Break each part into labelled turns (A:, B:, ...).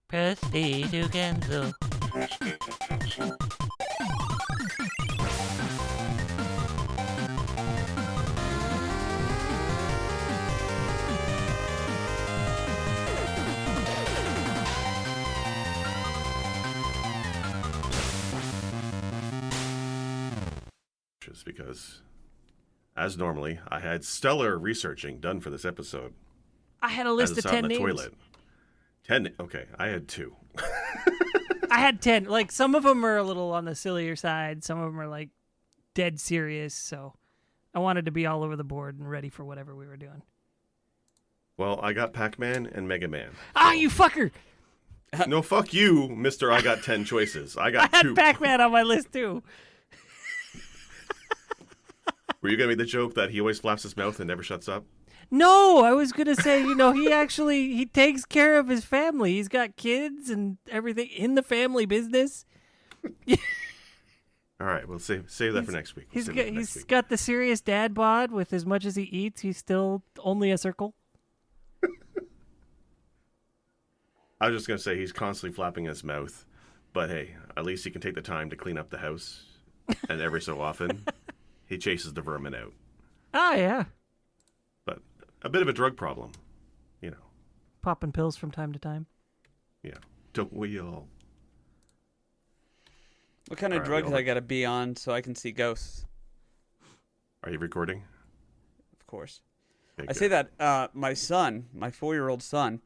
A: Proceed to cancel.
B: Because, as normally, I had stellar researching done for this episode.
A: I had a list of 10 names.
B: Toilet. 10. Okay, I had 2.
A: I had 10. Like, some of them are a little on the sillier side. Some of them are, like, dead serious. So I wanted to be all over the board and ready for whatever we were doing.
B: Well, I got Pac-Man and Mega Man.
A: Ah, you fucker!
B: No, fuck you, Mr. I got 10 choices. I got 2.
A: I had Pac-Man on my list, too.
B: Were you going to make the joke that he always flaps his mouth and never shuts up?
A: No, I was going to say, he takes care of his family. He's got kids and everything in the family business.
B: All right, we'll save that for next week.
A: He's got the serious dad bod with as much as he eats. He's still only a circle.
B: I was just going to say he's constantly flapping his mouth. But hey, at least he can take the time to clean up the house. And every so often, he chases the vermin out.
A: Oh, yeah.
B: But a bit of a drug problem,
A: Popping pills from time to time.
B: Yeah. Don't we all?
C: What kind of drugs I got to be on so I can see ghosts?
B: Are you recording?
C: Of course.
B: Okay,
C: I say that my son, my 4-year-old son,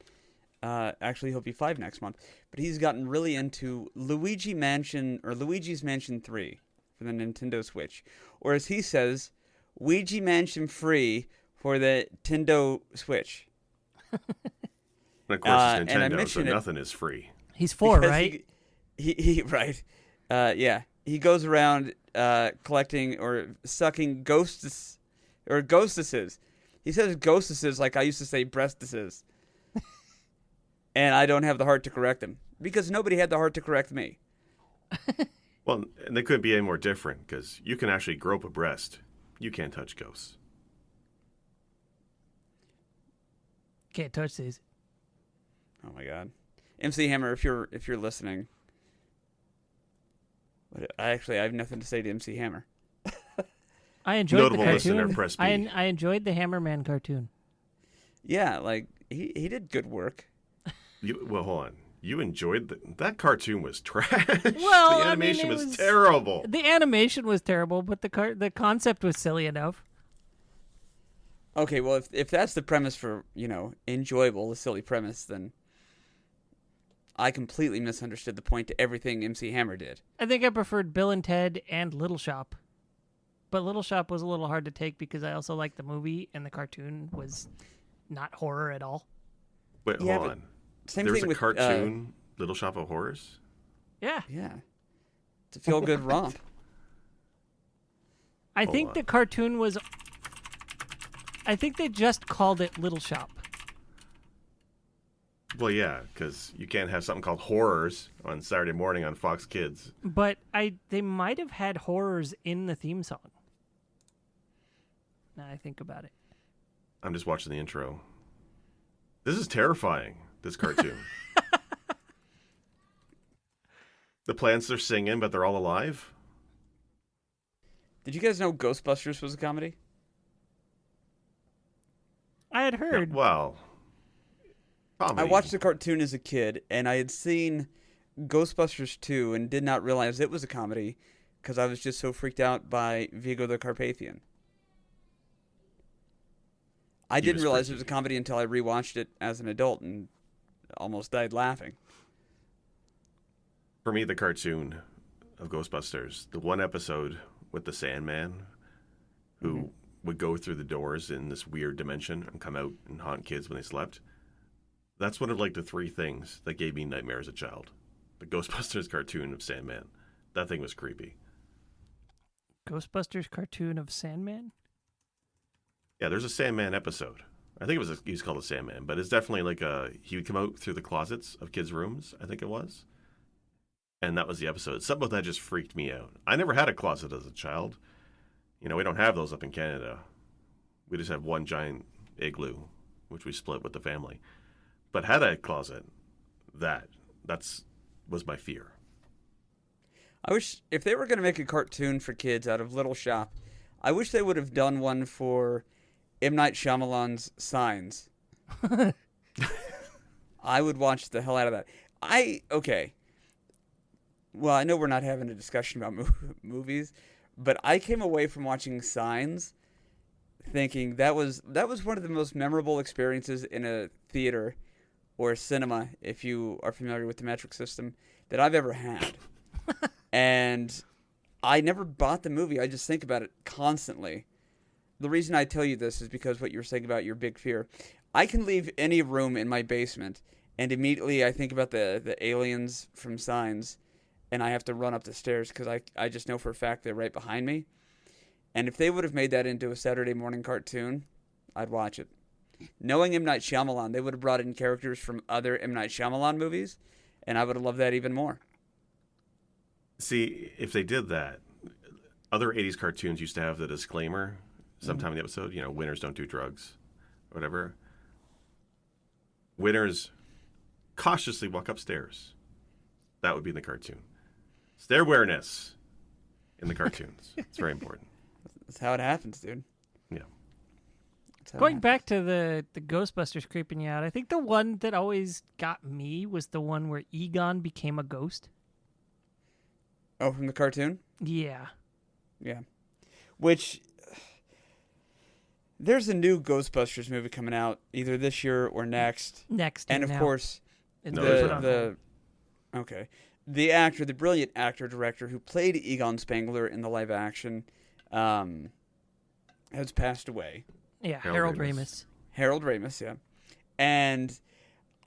C: actually he'll be 5 next month, but he's gotten really into Luigi's Mansion 3 for the Nintendo Switch. Or as he says, Ouija Mansion free for the Nintendo Switch.
B: And of course, it's Nintendo, so nothing is free.
A: He's 4, right?
C: He right. Yeah. He goes around collecting or sucking ghostesses. He says ghostesses like I used to say breastesses. And I don't have the heart to correct him. Because nobody had the heart to correct me.
B: Well, and they couldn't be any more different, because you can actually grope a breast. You can't touch ghosts.
A: Can't touch these.
C: Oh my God, MC Hammer, if you're listening, I have nothing to say to MC Hammer.
A: I enjoyed
B: Notable
A: the
B: listener,
A: cartoon.
B: press B.
A: I enjoyed the Hammerman cartoon.
C: Yeah, like he did good work.
B: Well, hold on. You enjoyed that cartoon was trash.
A: Well,
B: the animation was terrible.
A: The animation was terrible, but the concept was silly enough.
C: Okay, well, if that's the premise for, enjoyable, a silly premise, then I completely misunderstood the point to everything MC Hammer did.
A: I think I preferred Bill and Ted and Little Shop. But Little Shop was a little hard to take because I also liked the movie and the cartoon was not horror at all.
B: Wait, hold on. There's a cartoon, Little Shop of Horrors?
A: Yeah.
C: Yeah. It's a feel-good romp.
A: I think the cartoon was... I think they just called it Little Shop.
B: Well, yeah, because you can't have something called Horrors on Saturday morning on Fox Kids.
A: But they might have had horrors in the theme song. Now I think about it.
B: I'm just watching the intro. This is terrifying, this cartoon. The plants are singing, but they're all alive?
C: Did you guys know Ghostbusters was a comedy?
A: I had heard.
B: Yeah, well, comedy.
C: I watched the cartoon as a kid, and I had seen Ghostbusters 2 and did not realize it was a comedy because I was just so freaked out by Vigo the Carpathian. I didn't realize it was a comedy until I rewatched it as an adult and almost died laughing.
B: For me, the cartoon of Ghostbusters, the one episode with the Sandman who would go through the doors in this weird dimension and come out and haunt kids when they slept. That's one of like the 3 things that gave me nightmares as a child. The Ghostbusters cartoon of Sandman. That thing was creepy.
A: Ghostbusters cartoon of Sandman?
B: Yeah, there's a Sandman episode. I think he's called a Sandman, but it's definitely like he would come out through the closets of kids' rooms, I think it was. And that was the episode. Something about that just freaked me out. I never had a closet as a child. We don't have those up in Canada. We just have one giant igloo, which we split with the family. But had a closet, that was my fear.
C: I wish if they were going to make a cartoon for kids out of Little Shop, I wish they would have done one for M. Night Shyamalan's Signs. I would watch the hell out of that. Okay. Well, I know we're not having a discussion about movies, but I came away from watching Signs thinking that was one of the most memorable experiences in a theater or a cinema, if you are familiar with the metric system, that I've ever had. And I never bought the movie. I just think about it constantly. The reason I tell you this is because what you were saying about your big fear. I can leave any room in my basement, and immediately I think about the aliens from Signs, and I have to run up the stairs because I just know for a fact they're right behind me. And if they would have made that into a Saturday morning cartoon, I'd watch it. Knowing M. Night Shyamalan, they would have brought in characters from other M. Night Shyamalan movies, and I would have loved that even more.
B: See, if they did that, other 80s cartoons used to have the disclaimer sometime in the episode, winners don't do drugs, whatever. Winners cautiously walk upstairs. That would be in the cartoon. Stair awareness in the cartoons. It's very important.
C: That's how it happens, dude.
B: Yeah.
A: Going back to the Ghostbusters creeping you out, I think the one that always got me was the one where Egon became a ghost.
C: Oh, from the cartoon?
A: Yeah.
C: Yeah. Which, there's a new Ghostbusters movie coming out either this year or next. And of course, the actor, the brilliant actor-director who played Egon Spengler in the live action, has passed away.
A: Yeah, Harold Ramis.
C: Harold Ramis, yeah. And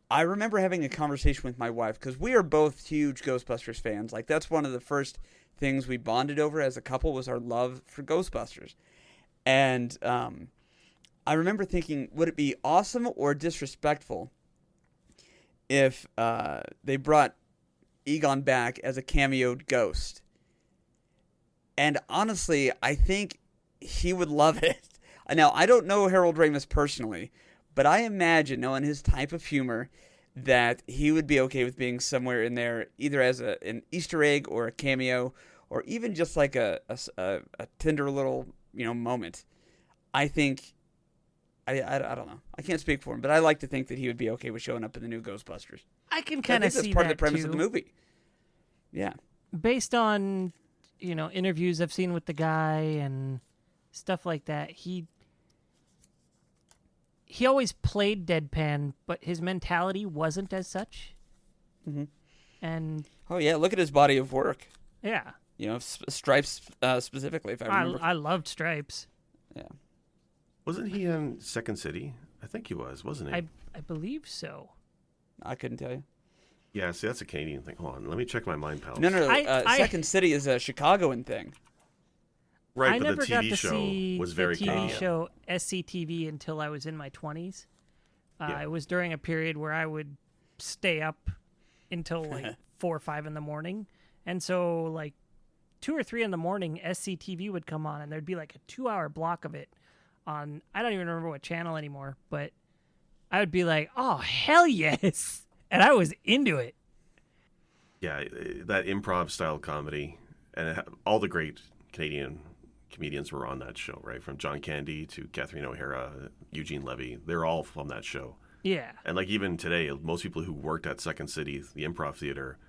C: I remember having a conversation with my wife because we are both huge Ghostbusters fans. Like, that's one of the first things we bonded over as a couple was our love for Ghostbusters. And I remember thinking, would it be awesome or disrespectful if they brought Egon back as a cameoed ghost? And honestly, I think he would love it. Now, I don't know Harold Ramis personally, but I imagine, knowing his type of humor, that he would be okay with being somewhere in there, either as an Easter egg or a cameo, or even just like a tender little moment. I think, I don't know. I can't speak for him, but I like to think that he would be okay with showing up in the new Ghostbusters.
A: I can kind of see that
C: that's part of the premise of the movie. Yeah.
A: Based on, interviews I've seen with the guy and stuff like that, he always played deadpan, but his mentality wasn't as such.
C: Mm-hmm.
A: And
C: oh yeah, look at his body of work.
A: Yeah.
C: Stripes specifically, if I remember.
A: I loved Stripes.
C: Yeah.
B: Wasn't he in Second City? I think he was, wasn't he?
A: I believe so.
C: I couldn't tell you.
B: Yeah, see, that's a Canadian thing. Hold on, let me check my mind, pal.
C: No. Second City is a Chicagoan thing.
B: Right,
A: I
B: but
A: never
B: the
A: got
B: TV
A: to
B: show
A: see
B: was very
A: the TV
B: Canadian.
A: show SCTV until I was in my 20s. It was during a period where I would stay up until like 4 or 5 in the morning. And so like 2 or 3 in the morning, SCTV would come on and there'd be like a 2-hour block of it on, I don't even remember what channel anymore, but I would be like, oh, hell yes. And I was into it.
B: Yeah, that improv style comedy, and all the great Canadian comedians were on that show, right? From John Candy to Catherine O'Hara, Eugene Levy, they're all from that show.
A: Yeah.
B: And like even today, most people who worked at Second City, the improv theater,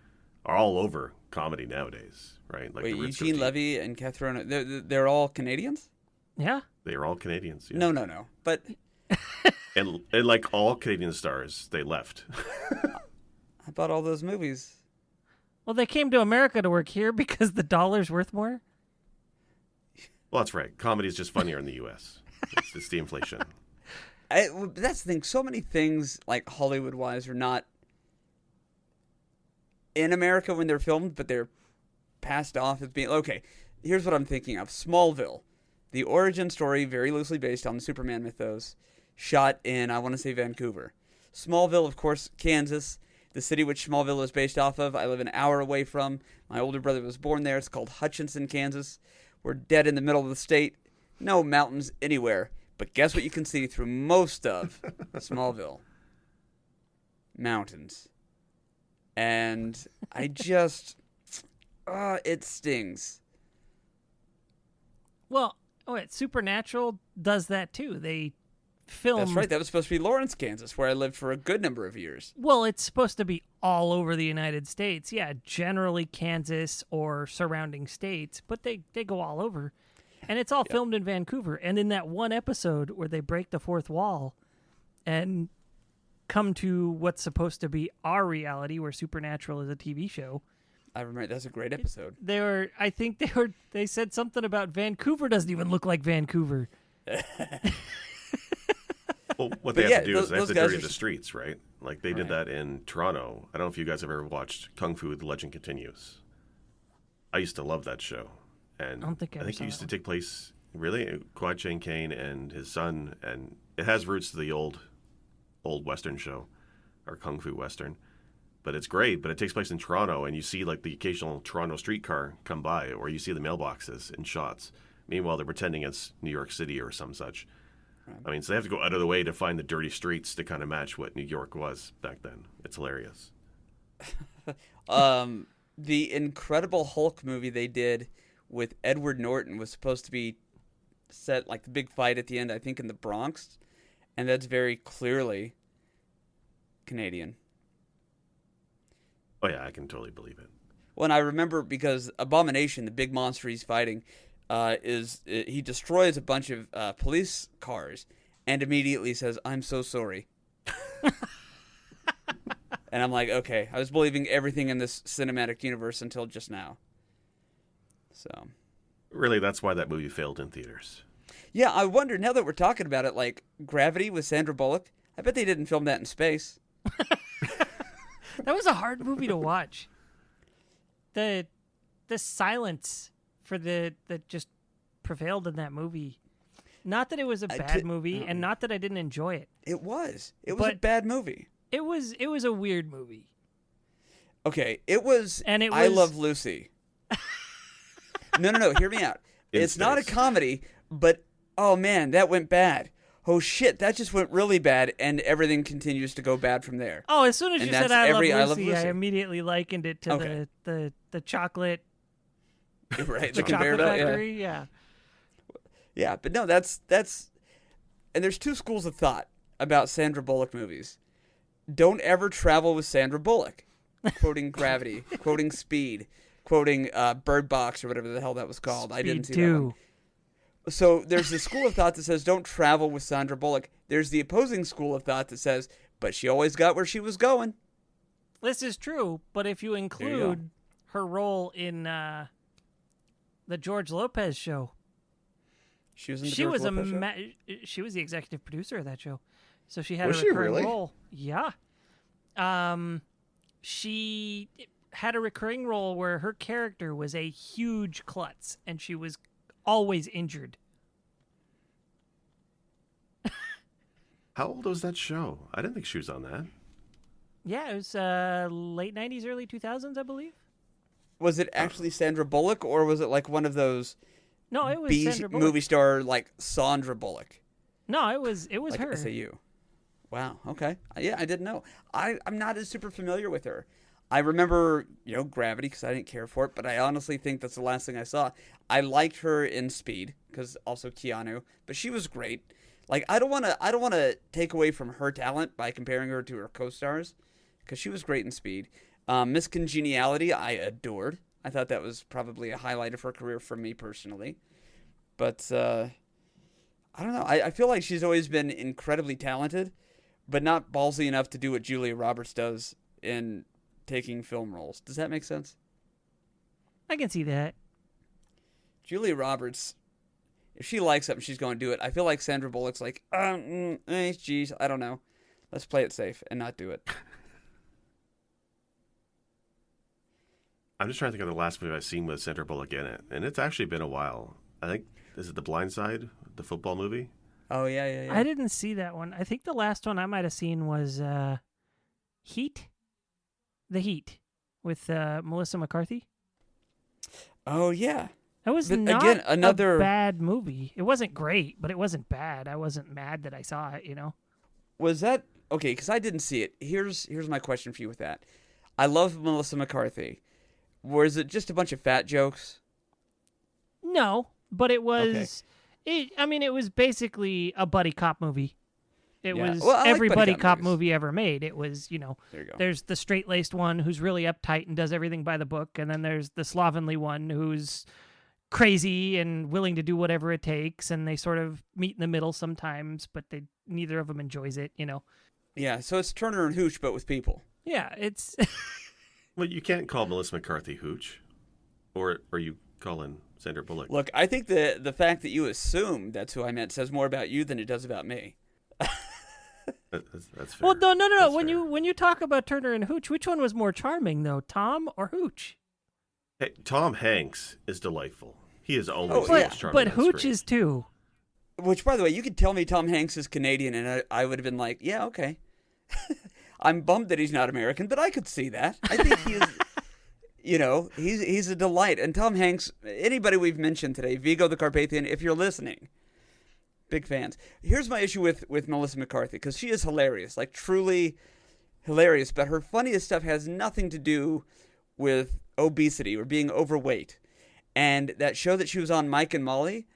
B: are all over comedy nowadays, right? Like
C: wait, Eugene Levy and Catherine, they're all Canadians?
A: Yeah.
B: They are all Canadians. Yeah.
C: No. But
B: and like all Canadian stars, they left.
C: I bought all those movies.
A: Well, they came to America to work here because the dollar's worth more.
B: Well, that's right. Comedy is just funnier in the U.S. It's the inflation.
C: That's the thing. So many things, like Hollywood-wise, are not in America when they're filmed, but they're passed off as being... Okay, here's what I'm thinking of. Smallville. The origin story, very loosely based on the Superman mythos, shot in, I want to say, Vancouver. Smallville, of course, Kansas. The city which Smallville is based off of, I live an hour away from. My older brother was born there. It's called Hutchinson, Kansas. We're dead in the middle of the state. No mountains anywhere. But guess what you can see through most of Smallville? Mountains. and I just, it stings.
A: Well, Supernatural does that too. They film.
C: That's right. That was supposed to be Lawrence, Kansas, where I lived for a good number of years.
A: Well, it's supposed to be all over the United States. Yeah, generally Kansas or surrounding states, but they go all over. And it's all filmed in Vancouver. And in that one episode where they break the fourth wall and come to what's supposed to be our reality, where Supernatural is a TV show.
C: I remember that's a great episode.
A: They said something about Vancouver doesn't even look like Vancouver.
B: Well, what they have to do is they have
C: those
B: to
C: guys
B: dirty
C: are
B: the streets, right? Like they did that in Toronto. I don't know if you guys have ever watched Kung Fu: The Legend Continues. I used to love that show, and
A: I don't think I
B: think
A: saw
B: it used
A: that
B: to take place really Kwai Chang Caine and his son, and it has roots to the old Western show or Kung Fu Western. But it's great. But it takes place in Toronto, and you see like the occasional Toronto streetcar come by, or you see the mailboxes in shots. Meanwhile, they're pretending it's New York City or some such. I mean, so they have to go out of the way to find the dirty streets to kind of match what New York was back then. It's hilarious.
C: The Incredible Hulk movie they did with Edward Norton was supposed to be set like the big fight at the end, I think, in the Bronx, and that's very clearly Canadian.
B: Oh yeah, I can totally believe it.
C: Well, and I remember because Abomination, the big monster he's fighting, he destroys a bunch of police cars and immediately says, "I'm so sorry." And I'm like, okay, I was believing everything in this cinematic universe until just now. So,
B: really, that's why that movie failed in theaters.
C: yeah, I wonder now that we're talking about it, like Gravity with Sandra Bullock. I bet they didn't film that in space.
A: That was a hard movie to watch. The silence for that just prevailed in that movie. Not that it was a bad movie, and not that I didn't enjoy it.
C: It was a bad movie.
A: It was a weird movie.
C: Okay, it was.
A: And it
C: I
A: was-
C: Love Lucy. No. Hear me out. It's not a
B: space.
C: comedy, but oh man, that went bad. Oh shit, that just went really bad, and everything continues to go bad from there.
A: Oh, as soon as
C: And
A: you said
C: that's
A: I Love
C: every I Love
A: Lucy, I
C: Lucy.
A: immediately likened it to
C: Okay.
A: the chocolate
C: Right,
A: the
C: conveyor
A: chocolate
C: belt, yeah.
A: factory. Yeah.
C: Yeah, but no, that's and there's two schools of thought about Sandra Bullock movies. Don't ever travel with Sandra Bullock. Quoting Gravity, quoting Speed, quoting Bird Box or whatever the hell that was called. I didn't see
A: Speed
C: that one. So there's the school of thought that says don't travel with Sandra Bullock. There's the opposing school of thought that says, but she always got where she was going.
A: This is true, but if you
C: you go.
A: include her role in the George Lopez show,
C: She was in the
A: she
C: George
A: was
C: Lopez show?
A: she was the executive producer of that show, so she had
B: Was
A: a
B: she
A: recurring
B: really?
A: role. Yeah, she had a recurring role where her character was a huge klutz, and she was always injured.
B: How old was that show? I didn't think she was on that.
A: Yeah, it was late '90s, early 2000s, I believe.
C: Was it actually Sandra Bullock, or was it like one of those
A: No, it was
C: B
A: Sandra Bullock.
C: movie star like Sandra Bullock?
A: No, it was
C: Like
A: her.
C: SAU. Wow. Okay. Yeah, I didn't know. I'm not as super familiar with her. I remember, Gravity because I didn't care for it, but I honestly think that's the last thing I saw. I liked her in Speed because also Keanu, but she was great. Like I don't want to take away from her talent by comparing her to her co-stars because she was great in Speed. Miss Congeniality, I adored. I thought that was probably a highlight of her career for me personally. But I don't know. I feel like she's always been incredibly talented, but not ballsy enough to do what Julia Roberts does in taking film roles. Does that make sense?
A: I can see that.
C: Julia Roberts, if she likes something, she's going to do it. I feel like Sandra Bullock's like, geez, I don't know. Let's play it safe and not do it.
B: I'm just trying to think of the last movie I've seen with Sandra Bullock in it, and it's actually been a while. I think is it The Blind Side, the football movie?
C: Oh, yeah.
A: I didn't see that one. I think the last one I might have seen was Heat. The Heat with Melissa McCarthy.
C: Oh, yeah.
A: That was
C: But
A: not
C: again, another-
A: a bad movie. It wasn't great, but it wasn't bad. I wasn't mad that I saw it,
C: Was that... Okay, because I didn't see it. Here's my question for you with that. I love Melissa McCarthy. Was it just a bunch of fat jokes?
A: No, but it was. It was basically a buddy cop movie. It was every buddy cop movie ever made. It was,
C: there you go.
A: There's the straight-laced one who's really uptight and does everything by the book, and then there's the slovenly one who's crazy and willing to do whatever it takes, and they sort of meet in the middle sometimes, but neither of them enjoys it,
C: Yeah, so it's Turner and Hooch, but with people.
A: Yeah, it's...
B: Well, you can't call Melissa McCarthy Hooch, or are you calling Sandra Bullock?
C: Look, I think the fact that you assume that's who I meant says more about you than it does about me.
B: That's fair.
A: Well, no.
B: That's
A: When
B: fair.
A: you talk about Turner and Hooch, which one was more charming, though, Tom or Hooch?
B: Hey, Tom Hanks is delightful. He is always
C: Oh,
B: the
C: yeah.
B: most charming.
A: But
B: on
A: Hooch
B: screen.
A: is too.
C: Which, by the way, you could tell me Tom Hanks is Canadian, and I would have been like, yeah, okay. I'm bummed that he's not American, but I could see that. I think he is, he's a delight. And Tom Hanks, anybody we've mentioned today, Vigo the Carpathian, if you're listening, big fans. Here's my issue with Melissa McCarthy, because she is hilarious, like truly hilarious, but her funniest stuff has nothing to do with obesity or being overweight. And that show that she was on, Mike and Molly,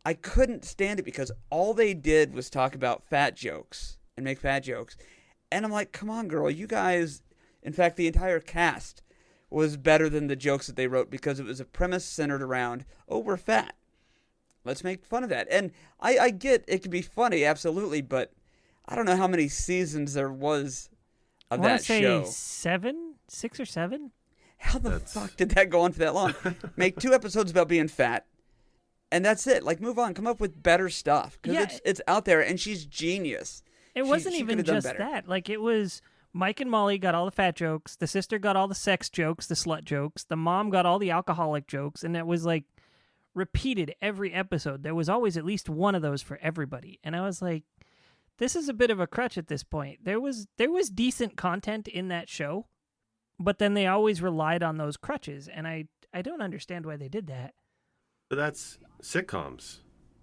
C: I couldn't stand it because all they did was talk about fat jokes and make fat jokes. And I'm like, come on, girl, you guys, in fact, the entire cast was better than the jokes that they wrote because it was a premise centered around, oh, we're fat. Let's make fun of that. And I get it can be funny, absolutely, but I don't know how many seasons there was of that show.
A: 6 or 7?
C: How the fuck did that go on for that long? Make 2 episodes about being fat, and that's it. Like, move on. Come up with better stuff. Because it's out there, and she's genius.
A: It wasn't
C: she
A: even
C: could've done
A: just
C: better.
A: that. Like, it was Mike and Molly got all the fat jokes. The sister got all the sex jokes, the slut jokes. The mom got all the alcoholic jokes. And it was, like, repeated every episode. There was always at least one of those for everybody. And I was like, this is a bit of a crutch at this point. There was decent content in that show, but then they always relied on those crutches. And I don't understand why they did that.
B: But that's sitcoms.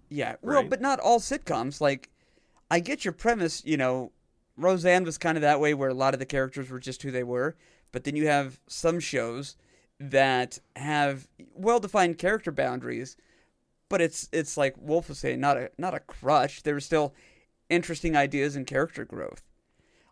C: Yeah, well,
B: Right.
C: but not all sitcoms. Like, I get your premise, Roseanne was kind of that way where a lot of the characters were just who they were. But then you have some shows that have well-defined character boundaries, but it's like Wolf was saying, not a crutch. There were still interesting ideas and character growth.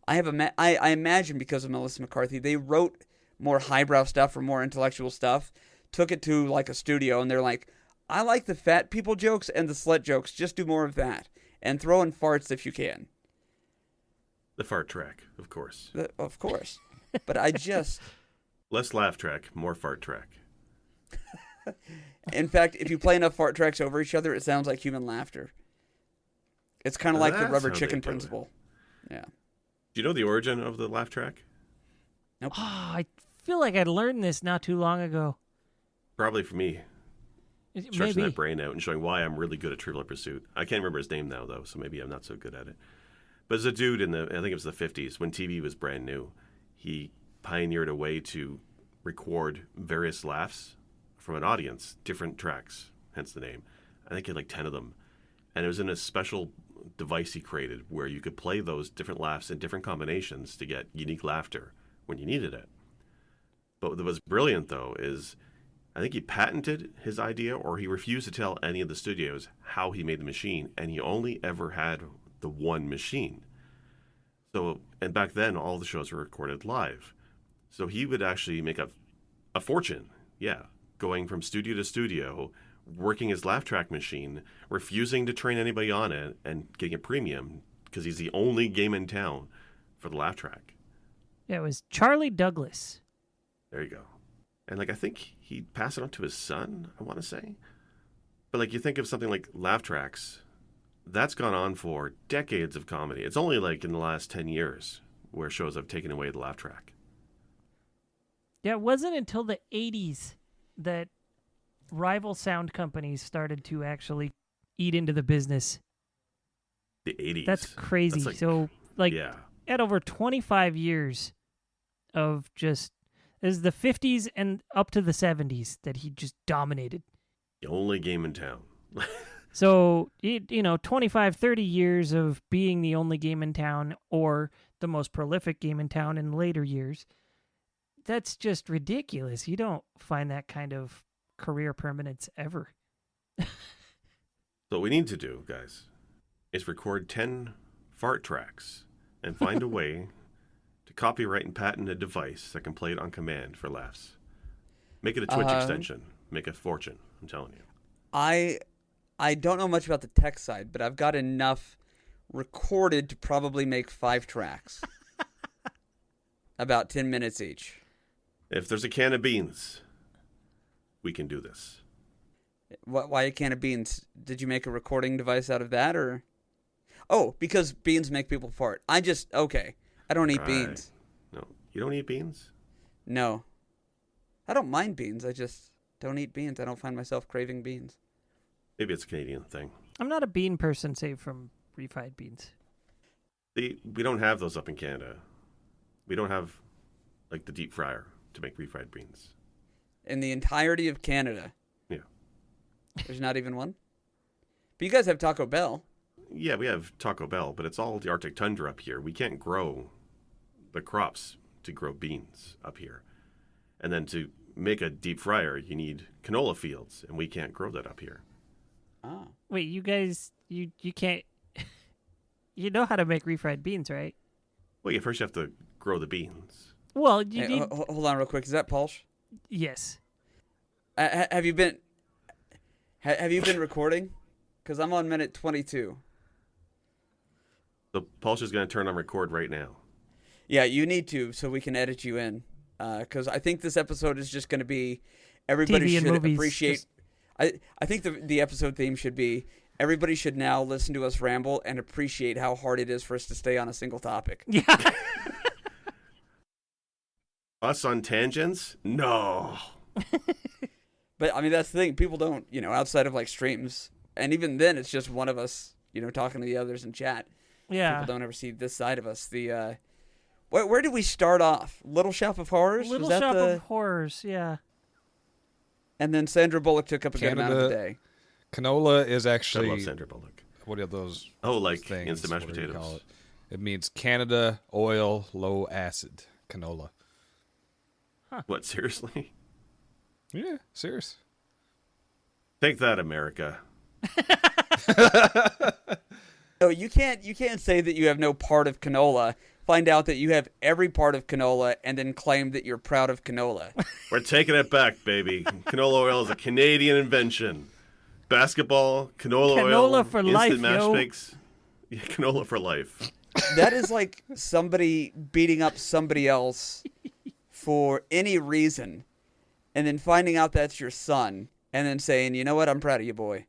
C: I imagine because of Melissa McCarthy, they wrote more highbrow stuff or more intellectual stuff, took it to like a studio, and they're like, I like the fat people jokes and the slut jokes. Just do more of that. And throw in farts if you can.
B: The fart track, of course.
C: Of course. But I just...
B: Less laugh track, more fart track.
C: In fact, if you play enough fart tracks over each other, it sounds like human laughter. It's kind of like the
B: That's
C: rubber
B: how they
C: chicken
B: do it.
C: principle. Yeah.
B: Do you know the origin of the laugh track?
C: Nope.
A: Oh, I feel like I learned this not too long ago.
B: Probably for me. Stretching
A: Maybe.
B: that brain out and showing why I'm really good at Trivial Pursuit. I can't remember his name now, though, so maybe I'm not so good at it. But as a dude I think it was the 50s, when TV was brand new, he pioneered a way to record various laughs from an audience, different tracks, hence the name. I think he had like 10 of them. And it was in a special device he created where you could play those different laughs in different combinations to get unique laughter when you needed it. But what was brilliant, though, is I think he patented his idea, or he refused to tell any of the studios how he made the machine, and he only ever had the one machine. So, and back then, all the shows were recorded live. So he would actually make a fortune, going from studio to studio, working his laugh track machine, refusing to train anybody on it, and getting a premium because he's the only game in town for the laugh track.
A: Yeah, it was Charlie Douglas.
B: There you go. And I think he passed it on to his son, I want to say. But you think of something like laugh tracks, that's gone on for decades of comedy. It's only in the last 10 years where shows have taken away the laugh track.
A: Yeah, it wasn't until the 80s that rival sound companies started to actually eat into the business.
B: The 80s.
A: That's crazy.
B: That's yeah.
A: At over 25 years of just... Is the 50s and up to the 70s that he just dominated.
B: The only game in town.
A: So, 25, 30 years of being the only game in town or the most prolific game in town in later years. That's just ridiculous. You don't find that kind of career permanence ever.
B: So what we need to do, guys, is record 10 fart tracks and find a way to copyright and patent a device that can play it on command for laughs. Make it a Twitch extension. Make a fortune, I'm telling you.
C: I don't know much about the tech side, but I've got enough recorded to probably make 5 tracks. About 10 minutes each.
B: If there's a can of beans, we can do this.
C: Why a can of beans? Did you make a recording device out of that, or? Oh, because beans make people fart. Okay. I don't eat beans.
B: No, you don't eat beans?
C: No. I don't mind beans. I just don't eat beans. I don't find myself craving beans.
B: Maybe it's a Canadian thing.
A: I'm not a bean person, save from refried beans.
B: We don't have those up in Canada. We don't have, like, the deep fryer to make refried beans.
C: In the entirety of Canada?
B: Yeah.
C: There's not even one? But you guys have Taco Bell.
B: Yeah, we have Taco Bell, but it's all the Arctic tundra up here. We can't grow the crops to grow beans up here. And then to make a deep fryer, you need canola fields, and we can't grow that up here.
C: Oh.
A: Wait, you guys, you can't... You know how to make refried beans, right?
B: Well, first you have to grow the beans.
A: Well, you need...
C: Hold on real quick. Is that Palsh?
A: Yes.
C: Have you been recording? Because I'm on minute 22.
B: So Palsh is going to turn on record right now.
C: Yeah, you need to, so we can edit you in. Because I think this episode is just going to be everybody
A: TV and
C: should
A: movies,
C: appreciate. I think the episode theme should be everybody should now listen to us ramble and appreciate how hard it is for us to stay on a single topic.
A: Yeah.
B: Us on tangents? No.
C: But I mean, that's the thing. People don't, outside of like streams, and even then, it's just one of us, talking to the others in chat.
A: Yeah.
C: People don't ever see this side of us. Where did we start off? Little Shop of Horrors?
A: Little Shop of Horrors, yeah.
C: And then Sandra Bullock took up a good amount of the day.
D: Canola is
B: I
D: actually...
B: love Sandra Bullock.
D: What are those
B: like
D: things?
B: instant mashed
D: What do you
B: potatoes.
D: call it? It means Canada oil, low acid. Canola.
B: What, seriously?
D: Yeah, serious.
B: Take that, America.
C: No, you can't say that you have no part of canola, find out that you have every part of canola, and then claim that you're proud of canola.
B: We're taking it back, baby. Canola oil is a Canadian invention. Basketball, canola oil,
A: for
B: instant
A: life,
B: mash
A: yo.
B: mix. Yeah, canola for life.
C: That is like somebody beating up somebody else for any reason, and then finding out that's your son, and then saying, "You know what? I'm proud of you, boy."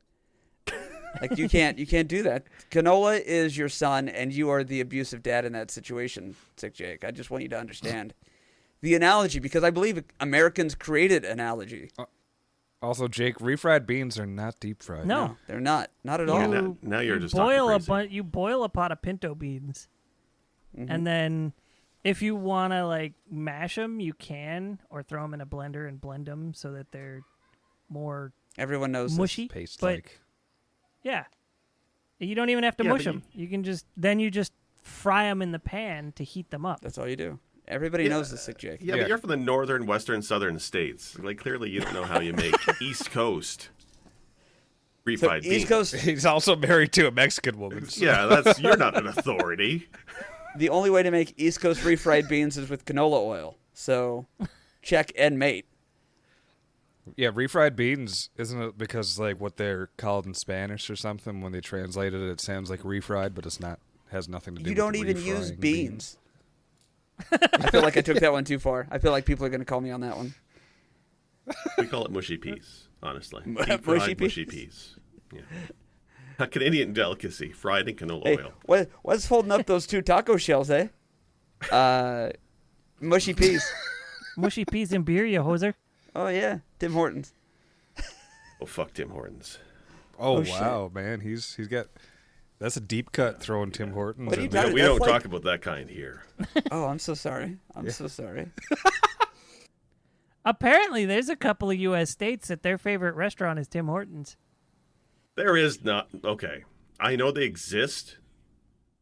C: Like you can't do that. Canola is your son, and you are the abusive dad in that situation, Sick Jake. I just want you to understand the analogy, because I believe Americans created analogy.
D: Also, Jake, refried beans are not deep fried.
A: No.
C: They're not at all.
B: Yeah, now you're just
A: boil
B: talking crazy.
A: you boil a pot of pinto beans,
C: Mhm.
A: and then if you want to like mash them, you can, or throw them in a blender and blend them so that they're more
C: Everyone knows this.
A: mushy.
D: Paste
A: but
D: like.
A: yeah, you don't even have to
B: Yeah,
A: mush
B: but
A: them. You can just fry them in the pan to heat them up.
C: That's all you do. Everybody knows this, Sick Jake.
B: Yeah,
D: Yeah.
B: but you're from the northern, western, southern states. Like, clearly you don't know how you make East Coast
C: So
B: refried beans.
C: East Coast,
D: He's also married to a Mexican woman. So.
B: Yeah, you're not an authority.
C: the only way to make East Coast refried beans is with canola oil. So check and mate.
D: Yeah, refried beans, isn't it because like what they're called in Spanish or something? When they translate it, it sounds like refried, but it's not. Has nothing to do.
C: You
D: with
C: don't even
D: refrying
C: use beans. I feel like I took that one too far. I feel like people are going to call me on that one.
B: We call it mushy peas, honestly.
C: Mushy
B: Deep fried
C: peas?
B: mushy peas. Yeah. A Canadian delicacy, fried in canola
C: Hey,
B: oil.
C: what's holding up those 2 taco shells, eh? Mushy peas.
A: Mushy peas and beer, you hoser.
C: Oh yeah, Tim Hortons.
B: Oh, fuck Tim Hortons.
D: Oh,
C: Oh, shit.
D: wow, man, he's got. That's a deep cut throwing Tim Hortons.
C: What are you
D: in
C: talking
D: there.
B: We
C: that's
B: don't
C: like-
B: talk about that kind here.
C: Oh, I'm so sorry. I'm so sorry.
A: Apparently, there's a couple of U.S. states that their favorite restaurant is Tim Hortons.
B: There is not. Okay. I know they exist.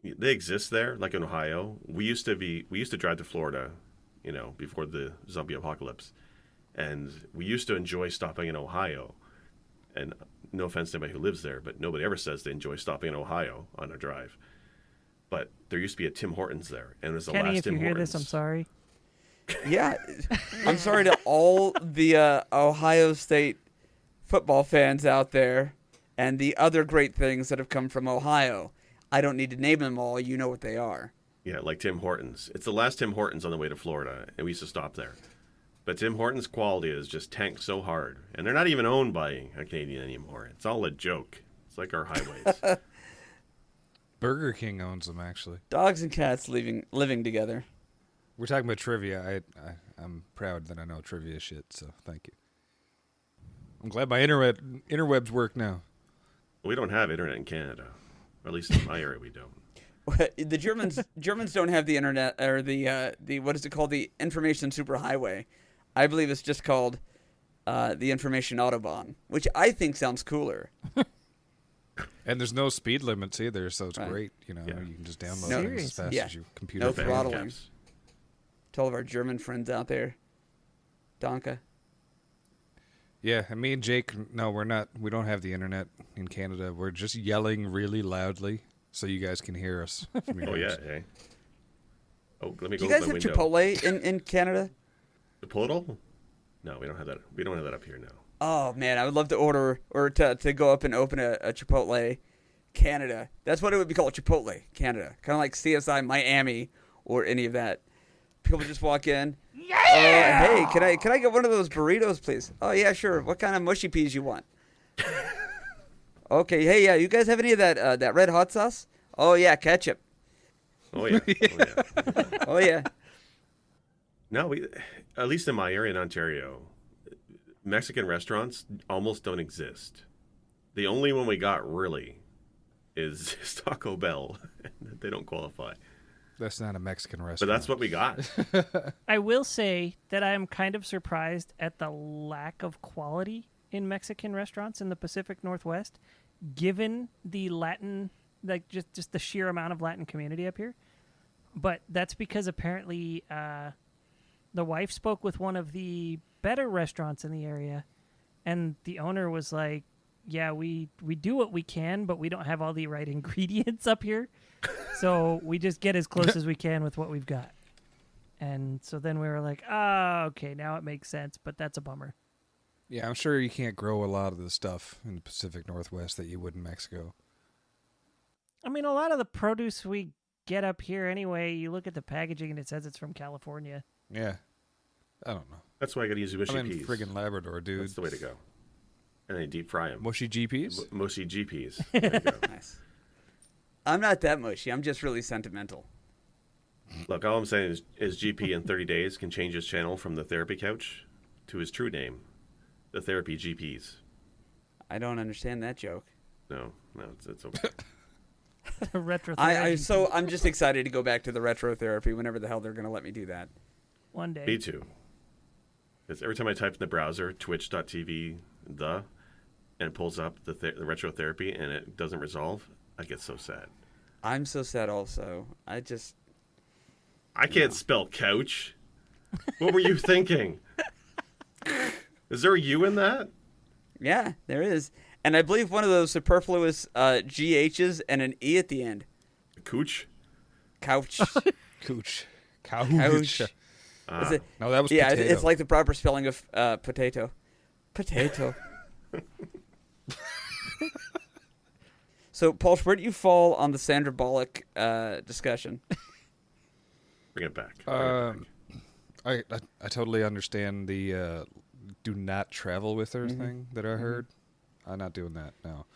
B: They exist there, like in Ohio. We used to drive to Florida before the zombie apocalypse. And we used to enjoy stopping in Ohio. And no offense to anybody who lives there, but nobody ever says they enjoy stopping in Ohio on a drive. But there used to be a Tim Hortons there, and it was the
A: Kenny,
B: last
A: if
B: Tim
A: you hear
B: Hortons.
A: this, I'm sorry.
C: Yeah, I'm sorry to all the Ohio State football fans out there and the other great things that have come from Ohio. I don't need to name them all. You know what they are.
B: Yeah, like Tim Hortons. It's the last Tim Hortons on the way to Florida, and we used to stop there. But Tim Hortons' quality is just tanked so hard, and they're not even owned by a Canadian anymore. It's all a joke. It's like our highways.
D: Burger King owns them, actually.
C: Dogs and cats living together.
D: We're talking about trivia. I'm proud that I know trivia shit, so thank you. I'm glad my interwebs work now.
B: We don't have internet in Canada. Or at least in my area, we don't.
C: The Germans don't have the internet, or the what is it called, the information superhighway. I believe it's just called the information autobahn, which I think sounds cooler.
D: And there's no speed limits either, so it's
C: Right.
D: great.
B: Yeah.
D: You can just download
C: No-
D: things as fast
C: Yeah.
D: as your computer
C: No
D: can.
C: throttling. To all of our German friends out there, Donka.
D: Yeah, and me and Jake, no, we're not. We don't have the internet in Canada. We're just yelling really loudly so you guys can hear us from your
B: Oh, yeah,
D: ears.
B: hey. Oh, let me
C: Do
B: go
C: you guys
B: to my
C: have
B: window.
C: Chipotle in Canada?
B: Chipotle? No, we don't have that. We don't have that up here now.
C: Oh man, I would love to order or to go up and open a Chipotle Canada. That's what it would be called, Chipotle Canada. Kind of like CSI Miami or any of that. People just walk in. Yeah. Hey, can I get one of those burritos, please? Oh yeah, sure. What kind of mushy peas you want? Okay. Hey, yeah. You guys have any of that red hot sauce? Oh yeah, ketchup.
B: Oh, yeah. Oh, yeah.
C: Oh yeah.
B: No, at least in my area in Ontario, Mexican restaurants almost don't exist. The only one we got really is Taco Bell. They don't qualify.
D: That's not a Mexican
B: But
D: restaurant.
B: that's what we got.
A: I will say that I am kind of surprised at the lack of quality in Mexican restaurants in the Pacific Northwest, given the Latin, like just the sheer amount of Latin community up here. But that's because apparently the wife spoke with one of the better restaurants in the area, and the owner was like, yeah, we do what we can, but we don't have all the right ingredients up here. So we just get as close as we can with what we've got. And so then we were like, okay, now it makes sense, but that's a bummer.
D: Yeah, I'm sure you can't grow a lot of the stuff in the Pacific Northwest that you would in Mexico.
A: I mean, a lot of the produce we get up here anyway, you look at the packaging and it says it's from California.
D: Yeah. I don't know.
B: That's why I got to use mushy
D: I'm in
B: peas.
D: friggin' Labrador, dude.
B: That's the way to go. And then you deep fry them.
D: Mushy GPs?
B: Mushy GPs. There you go.
C: Nice. I'm not that mushy. I'm just really sentimental.
B: Look, all I'm saying is GP in 30 days can change his channel from the therapy couch to his true name, the therapy GPs.
C: I don't understand that joke.
B: No, it's okay.
A: Retro
C: I'm just excited to go back to the retro therapy whenever the hell they're going to let me do that.
A: one day.
B: Me too. Because every time I type in the browser, twitch.tv, and it pulls up the retro therapy and it doesn't resolve, I get so sad.
C: I'm so sad also. I
B: can't spell couch. What were you thinking? Is there a U in that?
C: Yeah, there is. And I believe one of those superfluous GHs and an E at the end.
B: Cooch?
C: Couch.
D: Cooch.
C: Couch. Is it-
D: No, that was
C: yeah,
D: potato.
C: it's like the proper spelling of potato. Potato. So, Palsh, where do you fall on the Sandra Bullock discussion?
B: Bring it back.
D: I totally understand the do not travel with her thing that I heard. I'm not doing that, no.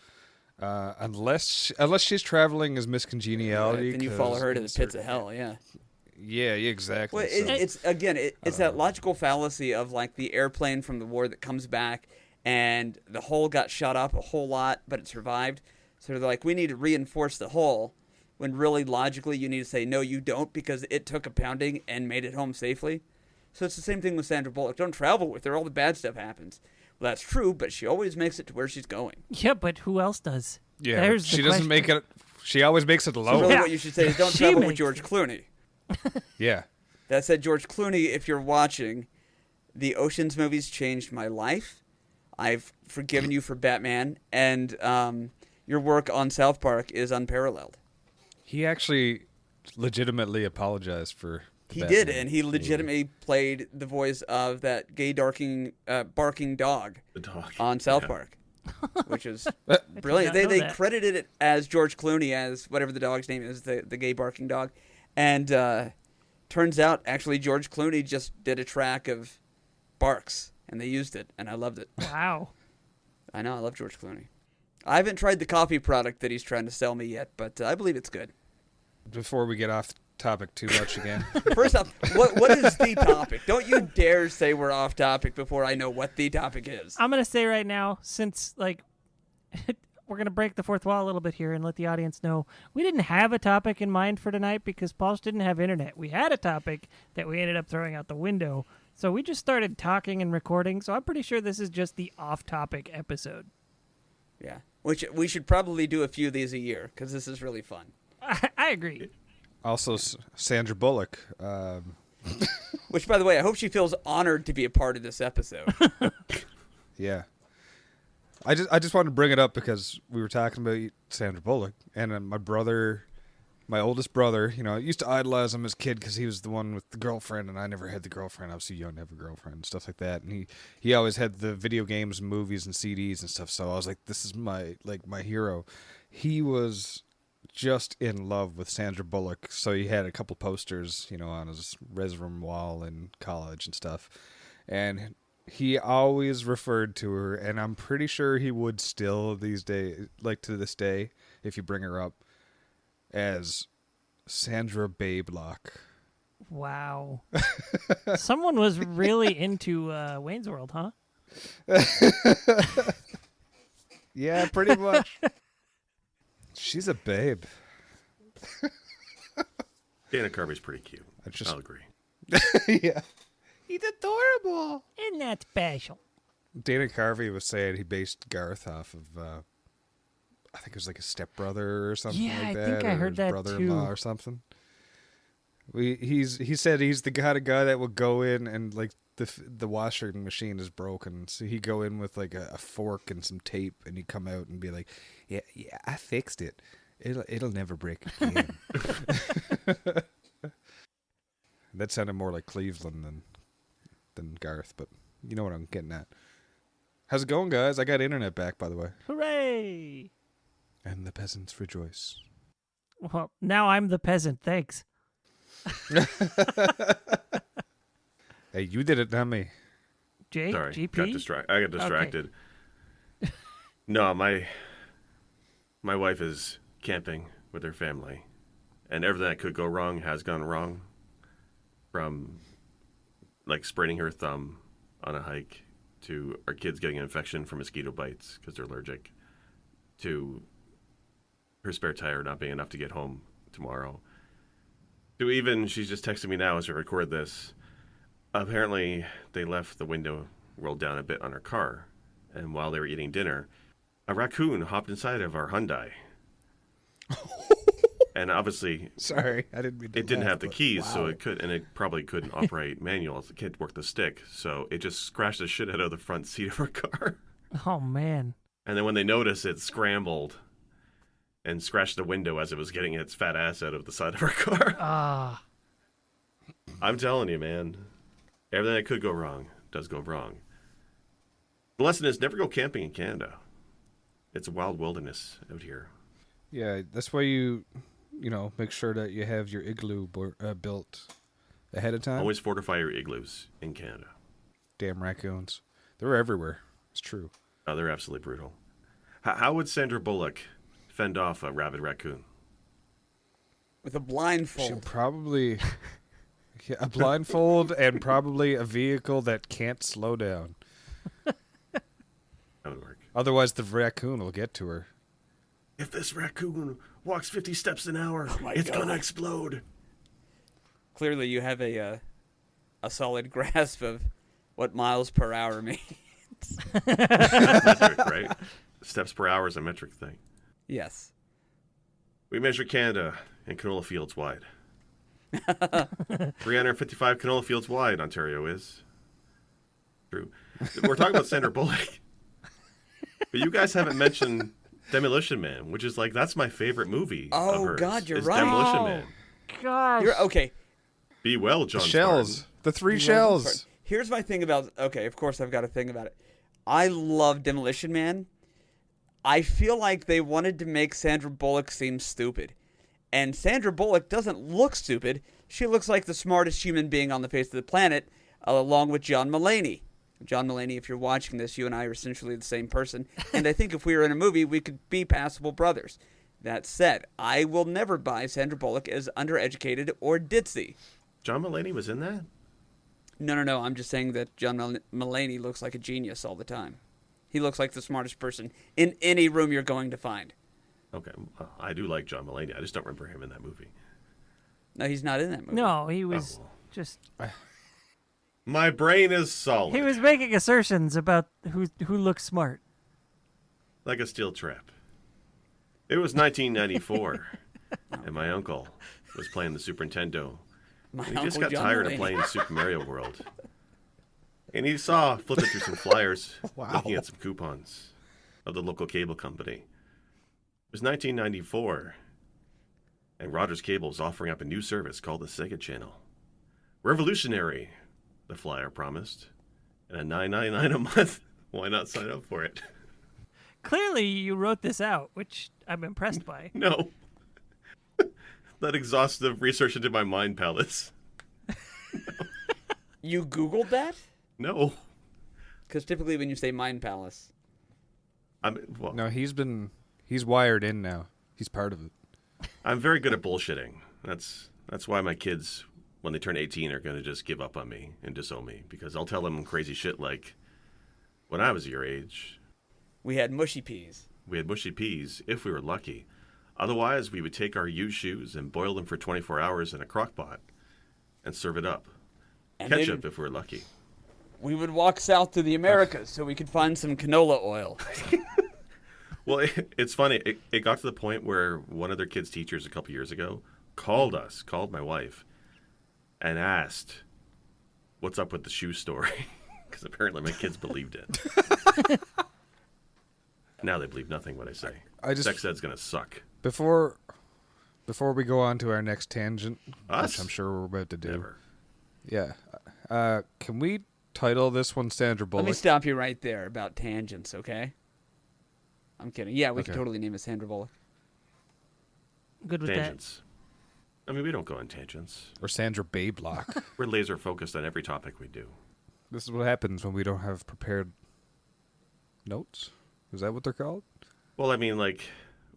D: Unless she's traveling as Miss Congeniality.
C: Then you follow her to the pits of hell, yeah.
D: Yeah, exactly.
C: Well, it's that logical fallacy of like the airplane from the war that comes back and the hull got shot up a whole lot, but it survived. So they're like, we need to reinforce the hull, when really logically you need to say, no, you don't, because it took a pounding and made it home safely. So it's the same thing with Sandra Bullock. Don't travel with her. All the bad stuff happens. Well, that's true, but she always makes it to where she's going.
A: Yeah, but who else does?
D: yeah,
A: There's
D: she
A: the
D: doesn't
A: question.
D: make it. She always makes it
C: So
D: alone.
C: really
A: Yeah.
C: what you should say is don't
A: She
C: travel with
A: makes
C: George Clooney.
D: Yeah.
C: That said, George Clooney, if you're watching, the Ocean's movies changed my life. I've forgiven you for Batman, and your work on South Park is unparalleled.
D: He actually legitimately apologized for the
C: He
D: Batman
C: did, and he legitimately played the voice of that gay barking dog
B: The dog.
C: on South
B: Yeah.
C: Park, which is
A: not
C: brilliant.
A: know
C: They
A: that.
C: credited it as George Clooney, as whatever the dog's name is, the gay barking dog. And turns out, actually, George Clooney just did a track of barks, and they used it, and I loved it.
A: Wow.
C: I know, I love George Clooney. I haven't tried the coffee product that he's trying to sell me yet, but I believe it's good.
D: Before we get off topic too much again.
C: First off, what is the topic? Don't you dare say we're off topic before I know what the topic is.
A: I'm going to say right now, since, like, we're going to break the fourth wall a little bit here and let the audience know we didn't have a topic in mind for tonight because Palsh didn't have internet. We had a topic that we ended up throwing out the window. So we just started talking and recording. So I'm pretty sure this is just the off-topic episode.
C: Yeah, which we should probably do a few of these a year because this is really fun.
A: I agree.
D: Also, Sandra Bullock.
C: Which, by the way, I hope she feels honored to be a part of this episode.
D: Yeah. I just wanted to bring it up because we were talking about Sandra Bullock, and my oldest brother, I used to idolize him as a kid because he was the one with the girlfriend, and I never had the girlfriend. I was too young to have a girlfriend and stuff like that. And he always had the video games and movies and CDs and stuff. So I was like, this is my hero. He was just in love with Sandra Bullock, so he had a couple posters, on his restroom wall in college and stuff. And he always referred to her, and I'm pretty sure he would still these days, like to this day, if you bring her up, as Sandra Babelock.
A: Wow. Someone was really into Wayne's World, huh?
D: Yeah, pretty much. She's a babe.
B: Dana Carvey's pretty cute. I'll agree.
D: Yeah. He's adorable.
A: Isn't that special?
D: Dana Carvey was saying he based Garth off of, I think it was like a stepbrother or something
A: Yeah,
D: like
A: I
D: that.
A: think I
D: or
A: heard
D: his
A: that
D: brother-in-law
A: too.
D: or something. He said he's the kind of guy that would go in and like the washing machine is broken, so he'd go in with like a fork and some tape, and he'd come out and be like, yeah, I fixed it. It'll never break again. That sounded more like Cleveland than Garth, but you know what I'm getting at. How's it going, guys? I got internet back, by the way.
A: Hooray!
D: And the peasants rejoice.
A: Well, now I'm the peasant. Thanks.
D: Hey, you did it, not me.
A: Jake,
B: Sorry,
A: GP?
B: I got distracted. No, my wife is camping with her family, and everything that could go wrong has gone wrong. From like spraining her thumb on a hike, to our kids getting an infection from mosquito bites because they're allergic, to her spare tire not being enough to get home tomorrow, to even, she's just texting me now as we record this, apparently they left the window rolled down a bit on her car, and while they were eating dinner, a raccoon hopped inside of our Hyundai. And obviously,
D: Sorry, I didn't mean to
B: it didn't
D: laugh,
B: have the
D: but
B: keys,
D: wow.
B: so it probably couldn't operate manual. It can't work the stick, so it just scratched the shit out of the front seat of our car.
A: Oh, man.
B: And then when they noticed, it scrambled and scratched the window as it was getting its fat ass out of the side of our car.
A: Ah.
B: I'm telling you, man, everything that could go wrong does go wrong. The lesson is never go camping in Canada. It's a wild wilderness out here.
D: Yeah, that's why you make sure that you have your igloo built ahead of time.
B: Always fortify your igloos in Canada.
D: Damn raccoons. They're everywhere. It's true.
B: Oh, they're absolutely brutal. How would Sandra Bullock fend off a rabid raccoon?
C: With a
D: She'll
C: blindfold.
D: probably... Yeah, a blindfold and probably a vehicle that can't slow down.
B: That would work.
D: Otherwise, the raccoon will get to her.
B: If this raccoon walks 50 steps an hour,
C: my
B: it's
C: God.
B: gonna explode.
C: Clearly, you have a solid grasp of what miles per hour means.
B: Metric, right? Steps per hour is a metric thing.
C: Yes.
B: We measure Canada in canola fields wide. 355 canola fields wide, Ontario is. True. We're talking about Sandra Bullock. But you guys haven't mentioned Demolition Man, which is like, that's my favorite movie.
C: Oh,
B: of hers,
C: God, you're
B: is
C: right.
B: Demolition Man.
A: Gosh.
C: You're okay.
B: Be well,
D: The
B: John.
D: shells. The three shells.
C: Here's my thing about. Okay, of course I've got a thing about it. I love Demolition Man. I feel like they wanted to make Sandra Bullock seem stupid. And Sandra Bullock doesn't look stupid. She looks like the smartest human being on the face of the planet, along with John Mulaney. John Mulaney, if you're watching this, you and I are essentially the same person. And I think if we were in a movie, we could be passable brothers. That said, I will never buy Sandra Bullock as undereducated or ditzy.
B: John Mulaney was in that?
C: No. I'm just saying that John Mulaney looks like a genius all the time. He looks like the smartest person in any room you're going to find.
B: Okay. I do like John Mulaney. I just don't remember him in that movie.
C: No, he's not in that movie.
A: No, he was just.
B: My brain is solid.
A: He was making assertions about who looks smart.
B: Like a steel trap. It was 1994, and my uncle was playing the Super Nintendo.
C: My
B: And he just
C: Uncle
B: got
C: John
B: tired
C: Mulaney.
B: of playing Super Mario World. And he saw, flipping through some flyers, looking at some coupons of the local cable company. It was 1994, and Rogers Cable was offering up a new service called the Sega Channel. Revolutionary, the flyer promised. And at $9.99 a month, why not sign up for it?
A: Clearly, you wrote this out, which I'm impressed by.
B: No. That exhaustive research into my mind palace.
C: You Googled that?
B: No.
C: Because typically when you say Mind Palace.
B: Well,
D: No, he's wired in now. He's part of it.
B: I'm very good at bullshitting. That's why my kids, when they turn 18, are going to just give up on me and disown me. Because I'll tell them crazy shit like, when I was your age,
C: We had mushy peas.
B: we had mushy peas, if we were lucky. Otherwise, we would take our used shoes and boil them for 24 hours in a crock pot and serve it up.
C: And
B: Ketchup,
C: then
B: if we were lucky.
C: we would walk south to the Americas so we could find some canola oil.
B: Well, it's funny. It got to the point where one of their kids' teachers a couple years ago called my wife, and asked, what's up with the shoe story? Because apparently my kids believed it. Now they believe nothing what I say. Sex ed's going to suck.
D: Before we go on to our next tangent,
B: Us?
D: which I'm sure we're about to do.
B: Never.
D: Yeah. Can we title this one Sandra
C: Let
D: Bullock?
C: me stop you right there about tangents, okay? I'm kidding. Yeah, we could
D: Okay.
C: totally name it Sandra Bullock.
A: Good with
B: Tangents. I mean, we don't go on tangents.
D: Or Sandra Bablock.
B: We're laser focused on every topic we do.
D: This is what happens when we don't have prepared notes. Is that what they're called?
B: Well, I mean, like,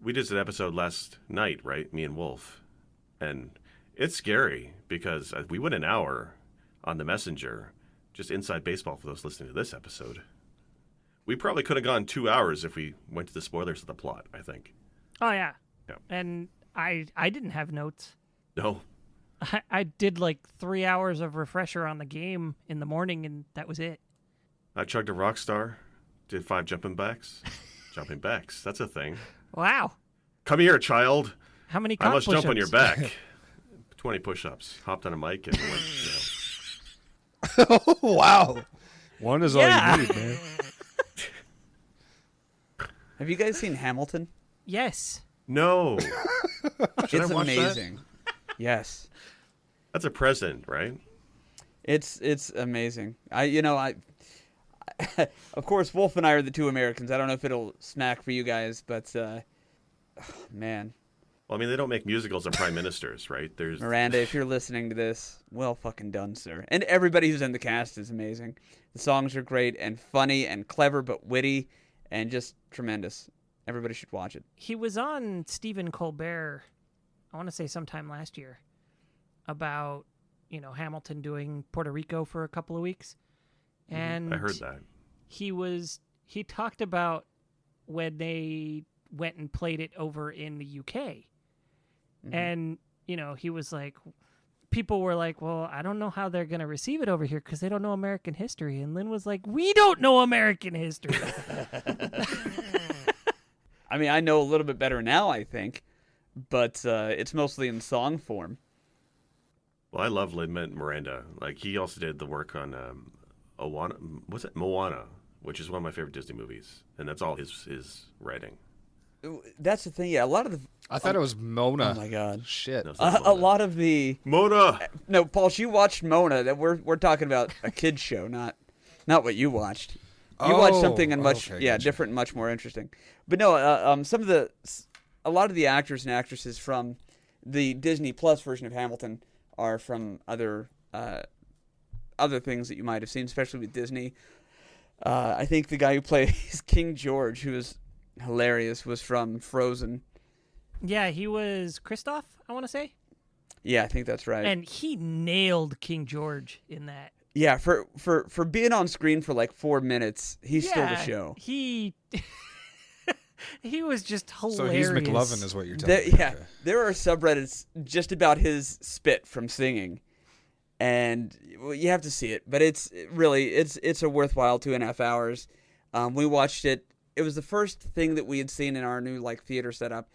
B: we did an episode last night, right? Me and Wolf. And it's scary because we went an hour on the Messenger, just inside baseball for those listening to this episode. We probably could have gone 2 hours if we went to the spoilers of the plot, I think.
A: that. Oh, yeah.
B: Yeah.
A: And I didn't have notes.
B: No.
A: I did like 3 hours of refresher on the game in the morning, and that was it.
B: I chugged a Rockstar, did 5 jumping backs. Jumping backs, that's a thing.
A: Wow.
B: Come here, child.
A: How many
B: I
A: cock
B: must jump on your
A: push-ups?
B: back. 20 push-ups. Hopped on a mic and went,
D: Oh, wow. One is
A: Yeah.
D: all you need, man.
C: Have you guys seen Hamilton?
A: Yes.
B: No. Should
C: It's
B: I watch that?
C: amazing. Yes.
B: That's a present, right?
C: It's amazing. I of course Wolf and I are the two Americans. I don't know if it'll smack for you guys, but man.
B: Well, I mean, they don't make musicals of prime ministers, right? There's
C: Miranda, if you're listening to this, well fucking done, sir. And everybody who's in the cast is amazing. The songs are great and funny and clever but witty and just tremendous. Everybody should watch it.
A: He was on Stephen Colbert, I want to say sometime last year, about, Hamilton doing Puerto Rico for a couple of weeks. And
B: I heard that.
A: he talked about when they went and played it over in the UK. And, he was like, people were like, well, I don't know how they're going to receive it over here because they don't know American history. And Lynn was like, we don't know American history.
C: I mean, I know a little bit better now, I think, but it's mostly in song form.
B: Well, I love Lin-Manuel Miranda. Like, he also did the work on Moana, which is one of my favorite Disney movies, and that's all his writing.
C: That's the thing. Yeah, a lot of the.
D: I thought it was Mona.
C: Oh my god.
D: Shit.
B: No, it's not
C: A
B: Mona.
C: lot of the.
B: Mona.
C: No, Palsh, you watched Mona. That we're talking about a kids show, not what you watched. You watched something much
D: okay, gotcha.
C: different, and much more interesting. But no, a lot of the actors and actresses from the Disney Plus version of Hamilton are from other things that you might have seen, especially with Disney. I think the guy who plays King George, who is hilarious, was from Frozen.
A: Yeah, he was Kristoff, I want to say.
C: Yeah, I think that's right.
A: And he nailed King George in that.
C: Yeah, for being on screen for like 4 minutes, he stole the show.
A: He was just hilarious.
D: So he's McLovin is what you're telling me.
C: Yeah,
D: Okay.
C: there are subreddits just about his spit from singing, and well, you have to see it. But it's a worthwhile 2.5 hours. We watched it. It was the first thing that we had seen in our new theater setup.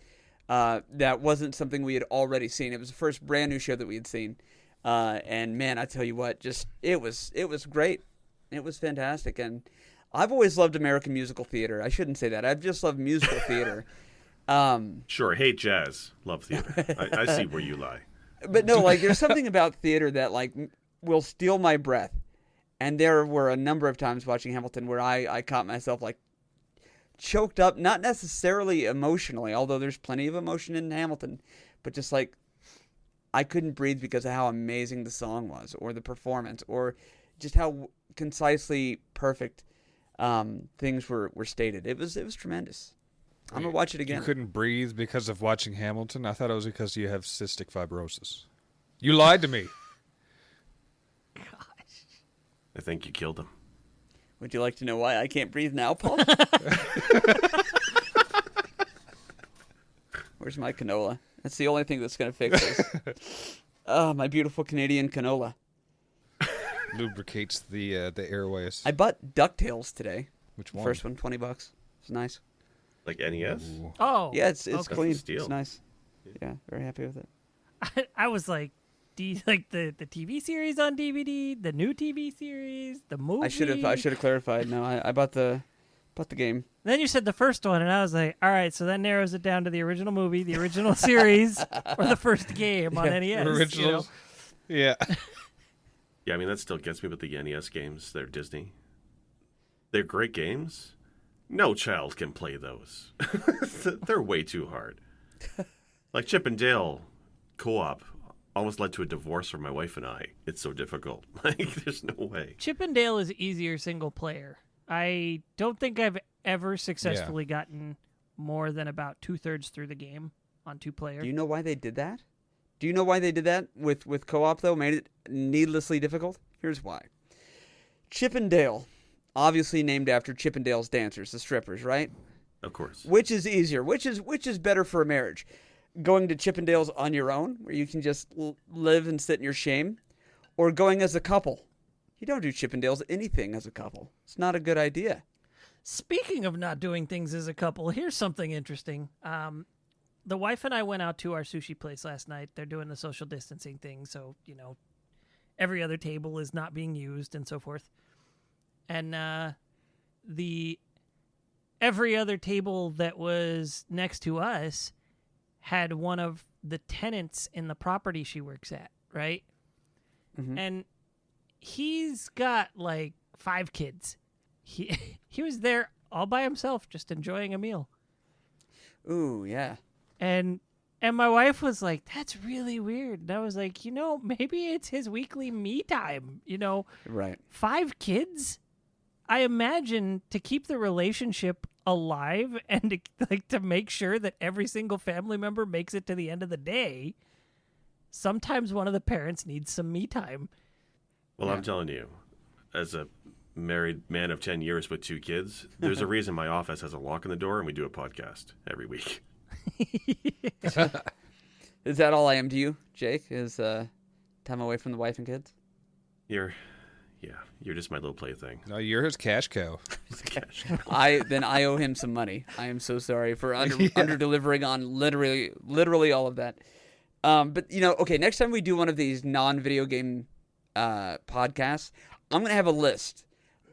C: That wasn't something we had already seen. It was the first brand new show that we had seen. And man, I tell you what, it was great. It was fantastic. And I've always loved American musical theater. I shouldn't say that. I've just loved musical theater.
B: Sure, hate jazz, love theater. I see where you lie.
C: But no, there's something about theater that will steal my breath. And there were a number of times watching Hamilton where I caught myself choked up, not necessarily emotionally, although there's plenty of emotion in Hamilton, but just I couldn't breathe because of how amazing the song was, or the performance, or just how concisely perfect things were stated. It was tremendous. I'm gonna watch it again.
D: You couldn't breathe because of watching Hamilton? I thought it was because you have cystic fibrosis. You lied to me.
B: I think you killed him.
C: Would you like to know why I can't breathe now, Paul? Where's my canola? That's the only thing that's going to fix this. Oh, my beautiful Canadian canola.
D: Lubricates the airways.
C: I bought DuckTales today.
D: Which one?
C: First one, $20. It's nice.
B: Like NES?
D: Ooh.
A: Oh.
C: Yeah, it's
A: okay.
C: clean.
B: Steal.
C: It's nice. Yeah, very happy with it.
A: I was like, do you like the TV series on DVD, the new TV series, the movie?
C: I should have clarified. No, I bought the game.
A: Then you said the first one, and I was like, all right, so that narrows it down to the original movie, the original series, or the first game on NES.
D: Originals. Yeah.
B: Yeah, I mean, that still gets me with the NES games. They're Disney. They're great games. No child can play those. They're way too hard. Like Chip and Dale co-op almost led to a divorce for my wife and I. It's so difficult. There's no way.
A: Chip and Dale is easier single player. I don't think I've ever successfully gotten more than about 2/3 through the game on 2-player.
C: Do you know why they did that? Do you know why they did that with co-op, though? Made it needlessly difficult? Here's why. Chip and Dale, obviously named after Chip and Dale's dancers, the strippers, right?
B: Of course.
C: Which is easier? Which is better for a marriage? Going to Chip and Dale's on your own, where you can just live and sit in your shame? Or going as a couple? You don't do Chip and Dale's anything as a couple. It's not a good idea.
A: Speaking of not doing things as a couple, here's something interesting. The wife and I went out to our sushi place last night. They're doing the social distancing thing, so, every other table is not being used and so forth. And the every other table that was next to us had one of the tenants in the property she works at, right?
C: Mm-hmm.
A: And he's got 5 kids. He was there all by himself, just enjoying a meal.
C: Ooh, yeah.
A: And my wife was like, "That's really weird." And I was like, maybe it's his weekly me time.
C: Right.
A: 5 kids. I imagine to keep the relationship alive and to make sure that every single family member makes it to the end of the day. Sometimes one of the parents needs some me time.
B: Well, I'm telling you, as a married man of 10 years with 2 kids, there's a reason my office has a lock on the door and we do a podcast every week.
C: Is that all I am to you, Jake? Is time away from the wife and kids?
B: You're just my little plaything.
D: No, you're his cash cow.
C: I owe him some money. I am so sorry for under delivering on literally all of that. But okay, next time we do one of these non-video game podcasts, I'm gonna have a list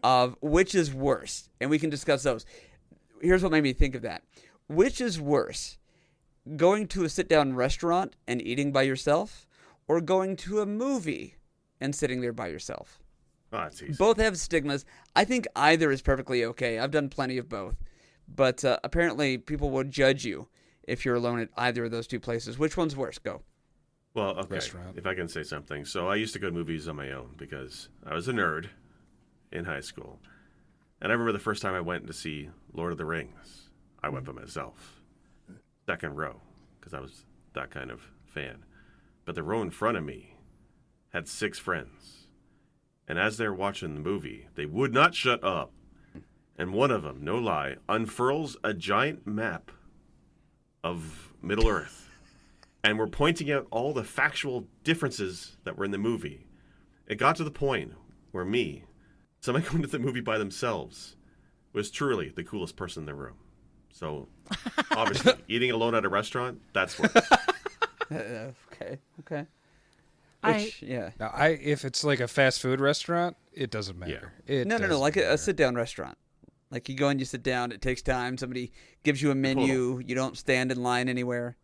C: of which is worse, and we can discuss those. Here's what made me think of that: which is worse, going to a sit-down restaurant and eating by yourself, or going to a movie and sitting there by yourself?
B: Oh, that's easy.
C: Both have stigmas. I think either is perfectly okay. I've done plenty of both. But apparently people would judge you if you're alone at either of those two places. Which one's worse? Go.
B: Well, okay,
D: Restaurant.
B: if I can say something. So I used to go to movies on my own because I was a nerd in high school. And I remember the first time I went to see Lord of the Rings, I went by myself. Second row, because I was that kind of fan. But the row in front of me had 6 friends. And as they're watching the movie, they would not shut up. And one of them, no lie, unfurls a giant map of Middle Earth. And we're pointing out all the factual differences that were in the movie. It got to the point where me, somebody going to the movie by themselves, was truly the coolest person in the room. So, obviously, eating alone at a restaurant, that's worse.
C: Okay. Yeah.
D: Now, if it's like a fast food restaurant, it doesn't matter. It
C: No,
D: doesn't
C: like a
D: matter.
C: sit-down restaurant. Like you go and you sit down, it takes time, somebody gives you a menu, you don't stand in line anywhere.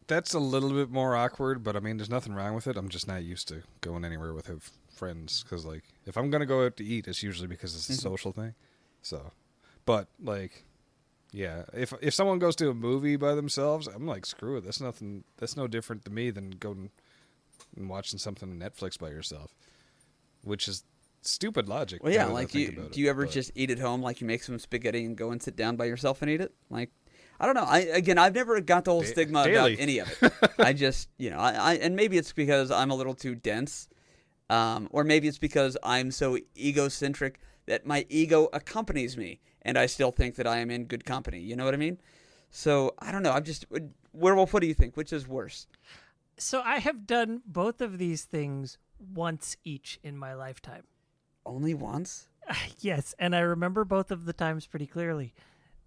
D: That's a little bit more awkward, but I mean, there's nothing wrong with it. I'm just not used to going anywhere with friends because, like, if I'm gonna go out to eat, it's usually because it's a social thing. So, but like, yeah, if someone goes to a movie by themselves, I'm like, screw it. That's no different to me than going and watching something on Netflix by yourself, which is stupid logic.
C: Well, yeah,
D: now that I
C: like
D: think
C: do
D: about
C: you
D: it,
C: ever
D: but-
C: just eat at home, like you make some spaghetti and go and sit down by yourself and eat it? Like, I don't know. I've never got the whole stigma
D: daily.
C: about any of it. I just, and maybe it's because I'm a little too dense, or maybe it's because I'm so egocentric that my ego accompanies me, and I still think that I am in good company. You know what I mean? So I don't know. Werewolf, what do you think? Which is worse?
A: So I have done both of these things once each in my lifetime.
C: Only once?
A: Yes, and I remember both of the times pretty clearly.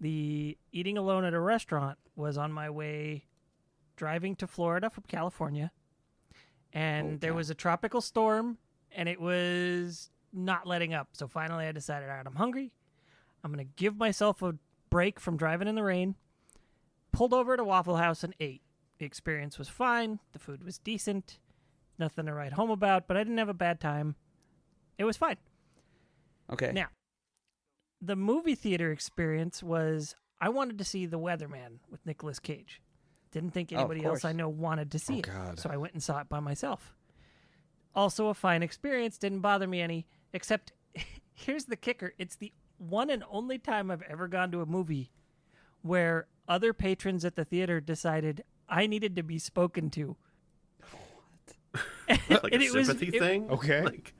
A: The eating alone at a restaurant was on my way driving to Florida from California, and there was a tropical storm, and it was not letting up. So finally I decided, all right, I'm hungry. I'm going to give myself a break from driving in the rain. Pulled over at a Waffle House and ate. The experience was fine. The food was decent. Nothing to write home about, but I didn't have a bad time. It was fine.
C: Okay.
A: Now, the movie theater experience was I wanted to see The Weatherman with Nicolas Cage. Didn't think anybody else
C: course.
A: I know wanted to see it.
D: God.
A: So I went and saw it by myself. Also a fine experience. Didn't bother me any, except here's the kicker. It's the one and only time I've ever gone to a movie where other patrons at the theater decided I needed to be spoken to.
B: Like
A: And
B: a
A: it was-
B: sympathy
A: it-
B: thing?
D: Okay.
B: Like,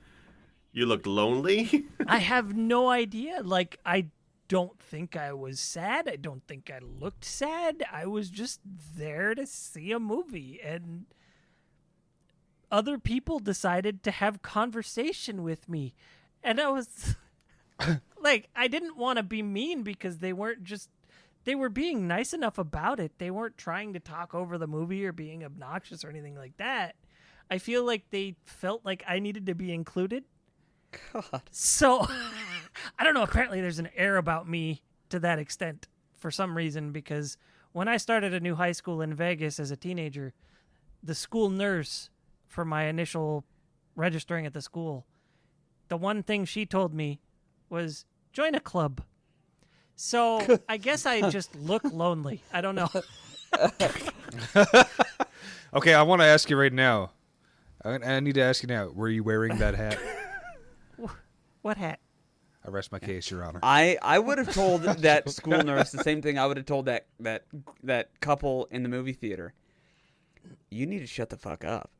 B: you looked lonely?
A: I have no idea. Like, I don't think I was sad. I don't think I looked sad. I was just there to see a movie. And other people decided to have conversation with me. And I was like, I didn't want to be mean because they weren't just, they were being nice enough about it. They weren't trying to talk over the movie or being obnoxious or anything like that. I feel like they felt like I needed to be included.
C: God.
A: So, I don't know. Apparently, there's an air about me to that extent for some reason, because when I started a new high school in Vegas as a teenager, the school nurse for my initial registering at the school, the one thing she told me was join a club. So, I guess I just look lonely. I don't know.
D: Okay, I want to ask you right now. I need to ask you now. Were you wearing that hat?
A: What hat?
D: I rest my case, Your Honor.
C: I would have told that school nurse the same thing I would have told that couple in the movie theater. You need to shut the fuck up.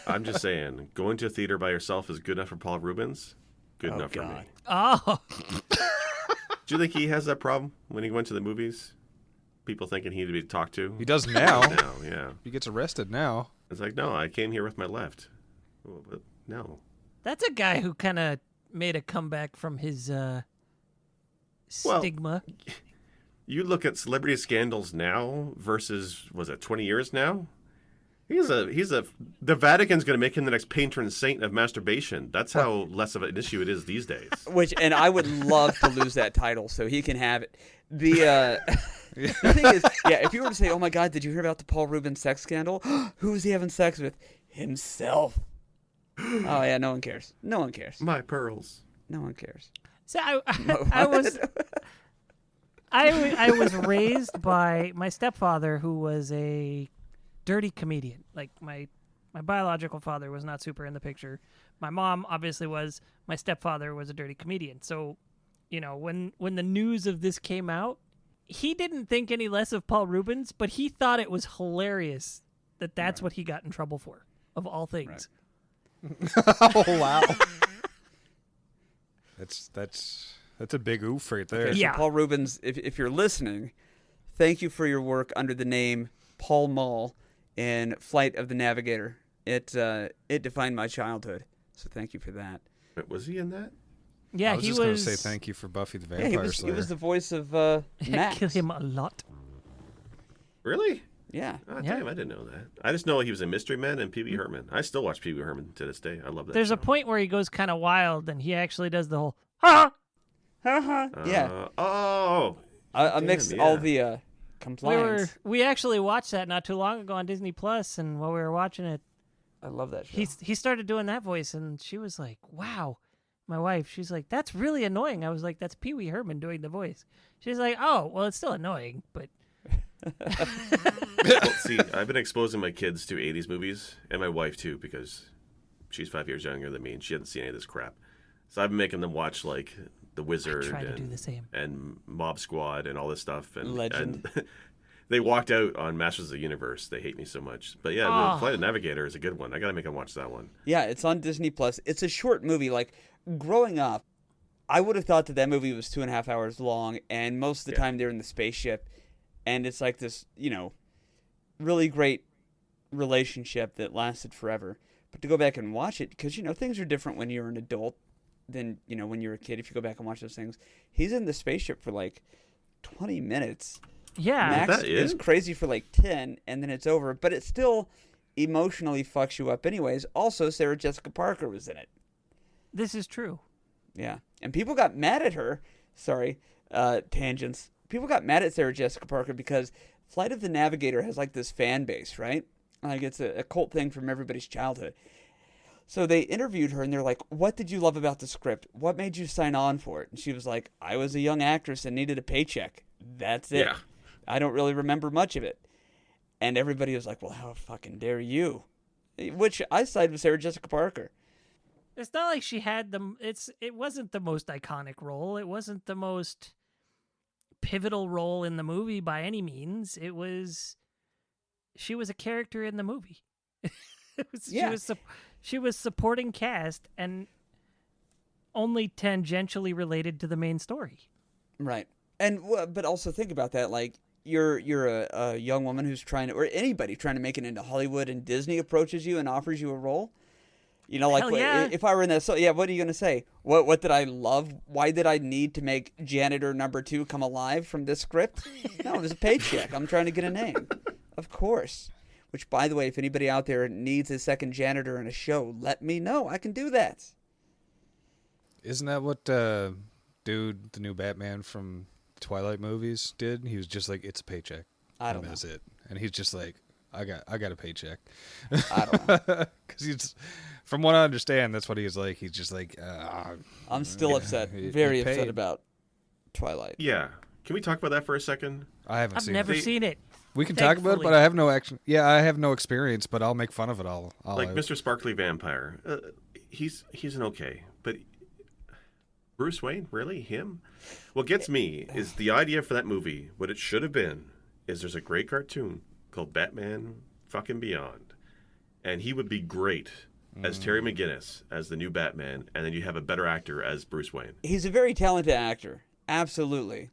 B: I'm just saying, going to a theater by yourself is good enough for Paul Rubens. Good
C: Oh,
B: enough for me.
C: God.
A: Oh,
B: Do you think he has that problem when he went to the movies? People thinking he needed to be talked to?
D: He does now.
B: No, yeah.
D: He gets arrested now.
B: It's like, no, I came here with my left. Oh, but no.
A: that's a guy who kind of made a comeback from his
B: Well,
A: stigma.
B: You look at celebrity scandals now versus, was it 20 years now? The Vatican's going to make him the next patron saint of masturbation. That's how less of an issue it is these days.
C: And I would love to lose that title so he can have it. The thing is, if you were to say, oh my God, did you hear about the Paul Rubens sex scandal? Who was he having sex with? Himself. Oh yeah, no one cares. No one cares.
B: My pearls.
C: No one cares.
A: So I was raised by my stepfather, who was a dirty comedian. Like my biological father was not super in the picture. My mom obviously was. My stepfather was a dirty comedian. So, when the news of this came out, he didn't think any less of Paul Rubens, but he thought it was hilarious that's what he got in trouble for, of all things.
D: Right. Oh wow. That's a big oof right there.
C: Okay, so Paul Rubens, if you're listening, thank you for your work under the name Paul Mall in Flight of the Navigator. It defined my childhood, so thank you for that.
B: But was he in that?
A: Yeah,
D: I was just going to say thank you for Buffy the Vampire Slayer.
C: He was the voice of Max.
A: Kill him a lot.
B: Really?
C: Yeah.
B: Oh, damn, I didn't know that. I just know he was in Mystery Men and Pee Wee Herman. I still watch Pee Wee Herman to this day. I love that
A: There's
B: show.
A: a point where he goes kind of wild, and he actually does the whole, ha!
C: Yeah.
B: Amidst
C: all the compliance.
A: We actually watched that not too long ago on Disney Plus, and while we were watching it,
C: I love that show.
A: he started doing that voice, and she was like, wow. My wife, she's like, that's really annoying. I was like, that's Pee Wee Herman doing the voice. She's like, oh, well, it's still annoying, but...
B: Well, see, I've been exposing my kids to 80s movies, and my wife, too, because she's 5 years younger than me, and she hasn't seen any of this crap. So I've been making them watch, like, The Wizard
A: do the same.
B: and Mob Squad and all this stuff. And,
C: Legend.
B: And they walked out on Masters of the Universe. They hate me so much. But yeah, the Flight of the Navigator is a good one. I got to make them watch that one.
C: Yeah, it's on Disney Plus. It's a short movie. Like, growing up, I would have thought that movie was 2.5 hours long, and most of the time they're in the spaceship, and it's like this, really great relationship that lasted forever. But to go back and watch it, because, things are different when you're an adult than, when you're a kid. If you go back and watch those things, he's in the spaceship for like 20 minutes.
A: Yeah.
C: Max is crazy for like 10, and then it's over. But it still emotionally fucks you up anyways. Also, Sarah Jessica Parker was in it.
A: This is true.
C: Yeah. And people got mad at her. Sorry, tangents. People got mad at Sarah Jessica Parker because Flight of the Navigator has like this fan base, right? Like it's a cult thing from everybody's childhood. So they interviewed her and they're like, what did you love about the script? What made you sign on for it? And she was like, I was a young actress and needed a paycheck. That's it.
B: Yeah. I
C: don't really remember much of it. And everybody was like, well, how fucking dare you? Which I side with Sarah Jessica Parker.
A: It's not like she had it wasn't the most iconic role. It wasn't the most pivotal role in the movie by any means. She was a character in the movie. She was supporting cast and only tangentially related to the main story.
C: Right. And but also think about that, like you're a young woman who's trying to, or anybody trying to make it into Hollywood, and Disney approaches you and offers you a role. If I were in that, so yeah, what are you gonna say? What did I love? Why did I need to make janitor number 2 come alive from this script? No, it was a paycheck. I'm trying to get a name, of course. Which, by the way, if anybody out there needs a second janitor in a show, let me know. I can do that.
D: Isn't that what the new Batman from Twilight movies did? He was just like, it's a paycheck.
C: I don't know.
D: That's it. And he's just like, I got a paycheck.
C: I don't know.
D: Because from what I understand, that's what he was like. He's just like,
C: I'm still upset, very upset about Twilight.
B: Yeah. Can we talk about that for a second?
D: I've
A: never seen it.
D: We can talk about it, but I have no action. Yeah, I have no experience, but I'll make fun of it all.
B: Like Mr. Sparkly Vampire. He's an okay, but Bruce Wayne, really? Him? What gets me is the idea for that movie, what it should have been, is there's a great cartoon called Batman fucking Beyond. And he would be great as Terry McGinnis, as the new Batman, and then you have a better actor as Bruce Wayne.
C: He's a very talented actor. Absolutely.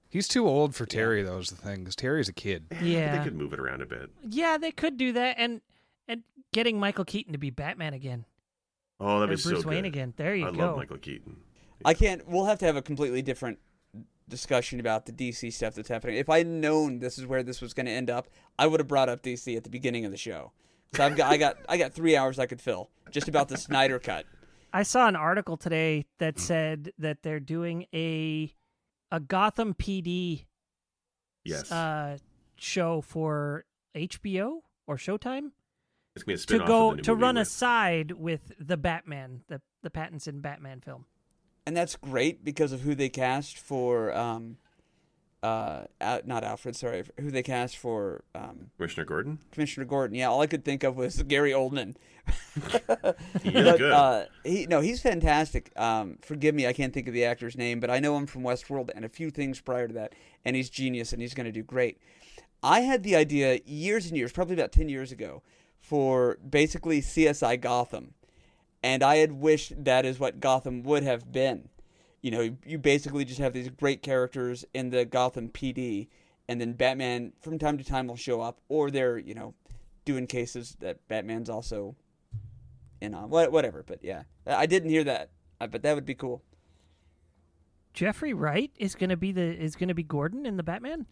D: He's too old for Terry, though, is the thing, because Terry's a kid.
A: Yeah.
B: They could move it around a bit.
A: Yeah, they could do that, and getting Michael Keaton to be Batman again.
B: Oh, that'd be
A: Bruce
B: so
A: Wayne
B: good.
A: again. There you
B: I
A: go.
B: love Michael Keaton.
C: We'll have to have a completely different discussion about the DC stuff that's happening. If I had known this is where this was going to end up, I would have brought up DC at the beginning of the show. So I got 3 hours I could fill just about the Snyder Cut.
A: I saw an article today that said that they're doing a Gotham PD
B: Yes.
A: show for HBO or Showtime
B: It's gonna be a
A: to
B: spin-off
A: go
B: of the new
A: to
B: movie
A: run
B: with-
A: aside with the Batman, the Pattinson Batman film.
C: And that's great because of who they cast for not Alfred, sorry, who they cast for
B: Commissioner Gordon.
C: Commissioner Gordon. Yeah, all I could think of was Gary Oldman.
B: He is good.
C: He's fantastic. Forgive me, I can't think of the actor's name, but I know him from Westworld and a few things prior to that, and he's genius, and he's going to do great. I had the idea years and years, probably about 10 years ago, for basically CSI Gotham, and I had wished that is what Gotham would have been. You know, you basically just have these great characters in the Gotham PD, and then Batman from time to time will show up, or they're, you know, doing cases that Batman's also in on. Whatever, but yeah. I didn't hear that, but that would be cool.
A: Jeffrey Wright is going to be Gordon in the Batman?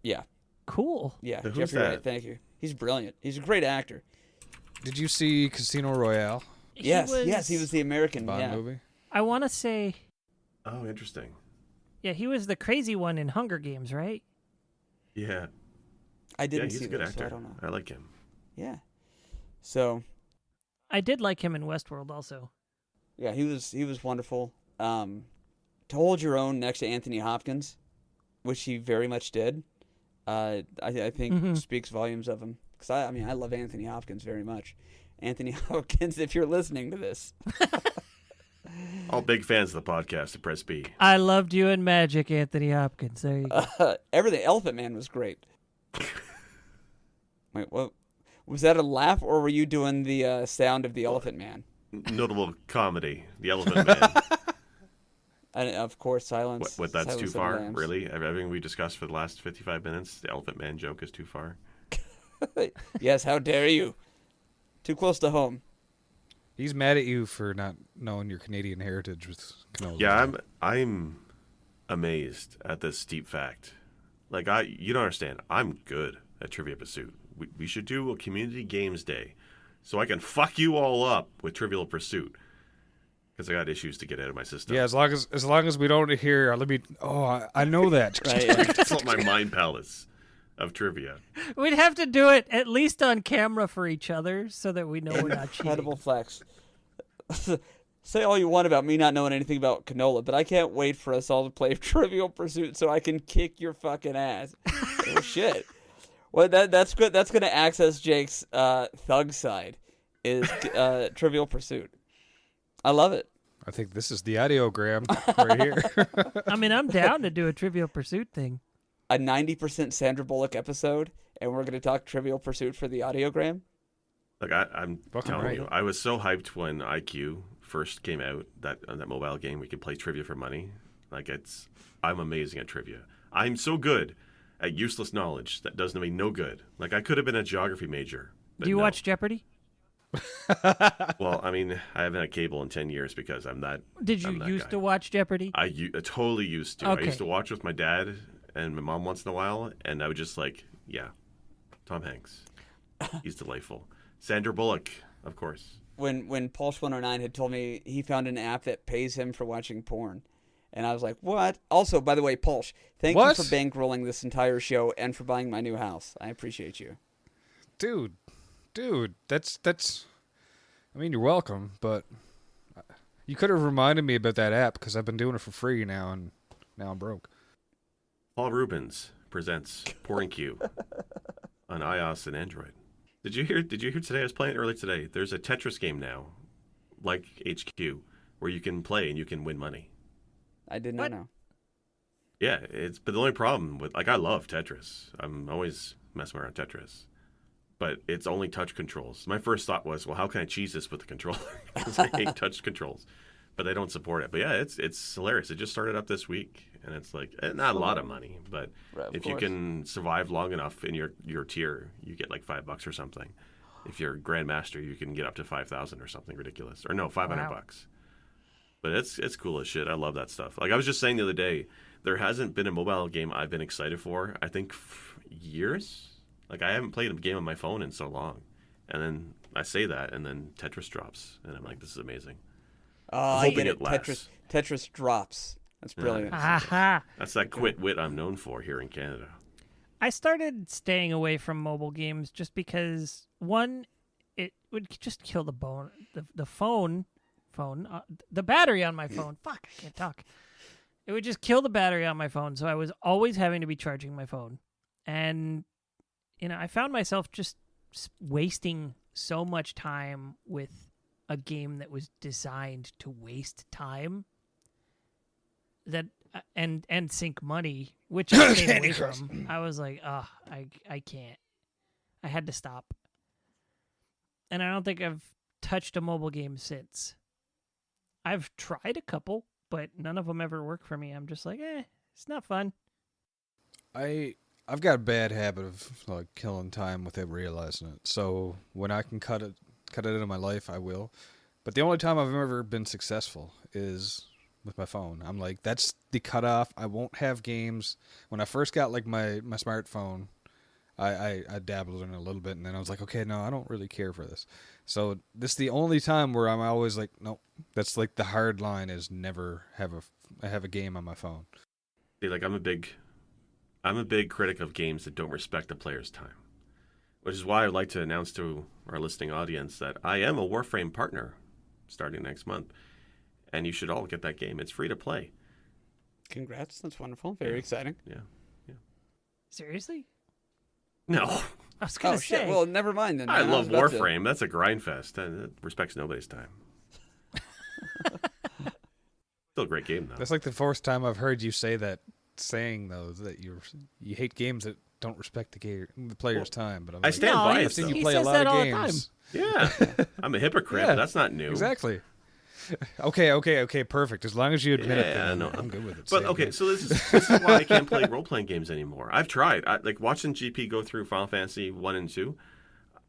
C: Yeah.
A: Cool.
C: Yeah,
B: Who's
C: Jeffrey
B: that?
C: Wright, thank you. He's brilliant. He's a great actor.
D: Did you see Casino Royale?
C: Yes, he was the American.
D: Bond
C: Yeah.
D: movie?
A: I want to say,
B: Oh, interesting.
A: yeah, he was the crazy one in Hunger Games, right?
B: Yeah.
C: I
B: Yeah,
C: didn't
B: he's
C: see
B: a good
C: this,
B: actor.
C: so I don't know.
B: I like him.
C: Yeah. So,
A: I did like him in Westworld also.
C: yeah, he was wonderful. To hold your own next to Anthony Hopkins, which he very much did, I think speaks volumes of him. Because I mean, I love Anthony Hopkins very much. Anthony Hopkins, if you're listening to this.
B: All big fans of the podcast at Press B.
A: I loved you in Magic, Anthony Hopkins. There you go.
C: Everything. Elephant Man was great. Wait, what? Was that a laugh, or were you doing the sound of the Elephant Man?
B: Notable comedy, The Elephant Man.
C: And of course, silence.
B: What that's
C: Silence
B: too
C: of the
B: far?
C: Lambs.
B: Really? Everything we discussed for the last 55 minutes, the Elephant Man joke is too far.
C: Yes, how dare you? Too close to home.
D: He's mad at you for not knowing your Canadian heritage with canola.
B: Yeah, I'm amazed at this steep fact. Like you don't understand. I'm good at Trivia Pursuit. We should do a community games day, so I can fuck you all up with Trivial Pursuit. Because I got issues to get out of my system.
D: Yeah, as long as we don't hear. Let me. Oh, I know that.
C: Right.
B: That's not my mind palace of trivia.
A: We'd have to do it at least on camera for each other so that we know we're not cheating.
C: Incredible flex. Say all you want about me not knowing anything about canola, but I can't wait for us all to play Trivial Pursuit so I can kick your fucking ass. Oh shit. Well, that's good. That's going to access Jake's thug side. Is Trivial Pursuit. I love it.
D: I think this is the audiogram right here.
A: I mean, I'm down to do a Trivial Pursuit thing.
C: A 90% Sandra Bullock episode, and we're going to talk Trivial Pursuit for the audiogram.
B: Like I'm
D: Fucking
B: telling
D: right.
B: you, I was so hyped when IQ first came out, that on that mobile game we could play trivia for money. Like I'm amazing at trivia. I'm so good at useless knowledge that doesn't mean no good. Like I could have been a geography major. But
A: Do you
B: no.
A: watch Jeopardy?
B: Well, I mean, I haven't had cable in 10 years because I'm that.
A: Did you
B: I'm that
A: used
B: guy.
A: to watch Jeopardy?
B: I totally used to. I
A: Okay.
B: used to watch with my dad and my mom once in a while, and I would just like, yeah, Tom Hanks. He's delightful. Sandra Bullock, of course.
C: When Palsh 109 had told me he found an app that pays him for watching porn. And I was like, what? Also, by the way, Palsh, thank
D: What?
C: you for bankrolling this entire show and for buying my new house. I appreciate you.
D: dude, that's. I mean, you're welcome, but you could have reminded me about that app because I've been doing it for free now, and now I'm broke.
B: Paul Rubens presents Pouring Q on iOS and Android. Did you hear today? I was playing earlier today. There's a Tetris game now, like HQ, where you can play and you can win money.
C: I did
A: What?
C: not know.
B: Yeah, but the only problem with I love Tetris. I'm always messing around Tetris, but it's only touch controls. My first thought was, well, how can I cheese this with the controller? Because I hate touch controls, but they don't support it. But yeah, it's hilarious. It just started up this week, and it's like not a lot of money, but
C: Right, of
B: if you
C: course.
B: can survive long enough in your tier, you get like $5 or something. If you're Grandmaster, you can get up to 5,000 or something ridiculous, or no, $500.
A: Wow.
B: But it's cool as shit. I love that stuff. Like I was just saying the other day, there hasn't been a mobile game I've been excited for, I think, years. Like, I haven't played a game on my phone in so long. And then I say that, and then Tetris drops. And I'm like, this is amazing.
C: I get it.
B: lasts.
C: Tetris drops. That's brilliant.
A: Aha!
B: That's that quick wit I'm known for here in Canada.
A: I started staying away from mobile games just because, one, it would just kill the the battery on my phone. Fuck, I can't talk. It would just kill the battery on my phone, so I was always having to be charging my phone. And, I found myself just wasting so much time with a game that was designed to waste time that and sink money, which I stayed away from. I was like, I can't. I had to stop. And I don't think I've touched a mobile game since. I've tried a couple, but none of them ever work for me. I'm just like, it's not fun.
D: I've got a bad habit of like killing time without realizing it. So when I can cut it out of my life, I will. But the only time I've ever been successful is with my phone. I'm like, that's the cutoff. I won't have games. When I first got like my smartphone, I dabbled in it a little bit, and then I was like, okay, no, I don't really care for this. So this is the only time where I'm always like, nope. That's like the hard line is never have a game on my phone.
B: See, like I'm a big critic of games that don't respect the player's time, which is why I'd like to announce to our listening audience that I am a Warframe partner starting next month, and you should all get that game. It's free to play.
C: Congrats. That's wonderful. Very exciting.
B: Yeah.
A: Seriously?
B: No.
A: I was going to say.
C: Shit. Well, never mind then.
B: I
C: man.
B: love
C: was about to-
B: Warframe. That's a grind fest. That respects nobody's time. Still a great game, though.
D: That's like the first time I've heard you say that saying, though, that you hate games that don't respect the player's time. But
B: I stand by it,
D: I've seen
B: though.
D: you play a
A: says
D: lot
A: that
D: of
A: all the
D: games.
B: Yeah. I'm a hypocrite.
D: Yeah.
B: But that's not new.
D: Exactly. Okay, perfect. As long as you admit it,
B: Yeah,
D: then
B: no,
D: I'm good with it.
B: But
D: Same
B: okay,
D: here.
B: so this is why I can't play role-playing games anymore. I've tried. Like watching GP go through Final Fantasy 1 and 2.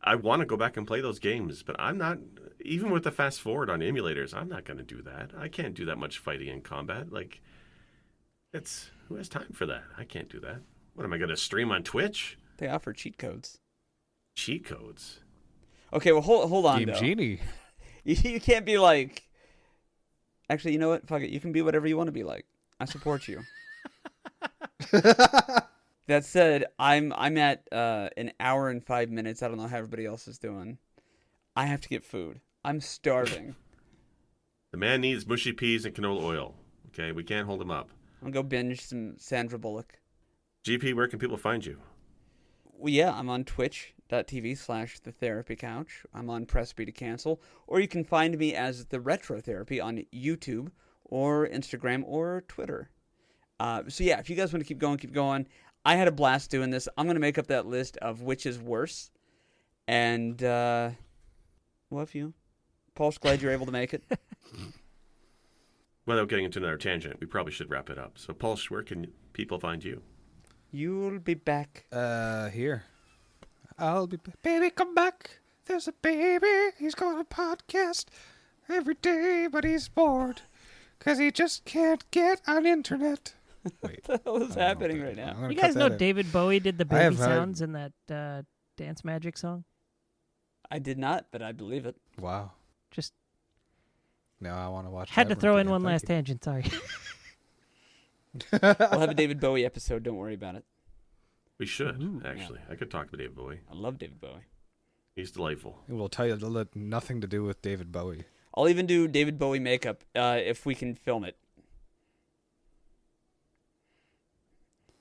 B: I want to go back and play those games, but I'm not, even with the fast forward on emulators, I'm not going to do that. I can't do that much fighting and combat. Like, who has time for that? I can't do that. What, am I going to stream on Twitch?
C: They offer cheat codes.
B: Cheat codes?
C: Okay, well, hold on,
D: Game
C: though.
D: Genie.
C: You can't be like... Actually, you know what? Fuck it. You can be whatever you want to be like. I support you. That said, I'm at an hour and 5 minutes. I don't know how everybody else is doing. I have to get food. I'm starving.
B: The man needs mushy peas and canola oil. Okay, we can't hold him up.
C: I'm gonna go binge some Sandra Bullock.
B: GP, where can people find you?
C: Well, yeah, I'm on twitch.tv/thetherapycouch. I'm on Press B to Cancel. Or you can find me as The Retro Therapy on YouTube or Instagram or Twitter. So yeah, if you guys want to keep going, keep going. I had a blast doing this. I'm going to make up that list of which is worse. And, love you. Palsh, glad you're able to make it.
B: Without getting into another tangent, we probably should wrap it up. So, Palsh, where can people find you?
C: You'll be back.
D: Here. I'll be back. Baby, come back. There's a baby. He's got a podcast every day, but he's bored. Because he just can't get on internet. Wait.
C: What the hell is happening right now?
A: You guys know David Bowie did the
D: I have
A: baby
D: heard-
A: sounds in that Dance Magic song?
C: I did not, but I believe it.
D: Wow.
A: Just
D: Now I want to watch.
A: had to throw in
D: Labyrinth
A: one
D: again.
A: last
D: Thank
A: tangent, sorry.
C: We'll have a David Bowie episode. Don't worry about it.
B: We should,
A: Ooh.
B: actually. I could talk to David Bowie.
C: I love David Bowie.
B: He's delightful.
D: you. We'll tell you nothing to do with David Bowie.
C: I'll even do David Bowie makeup if we can film it.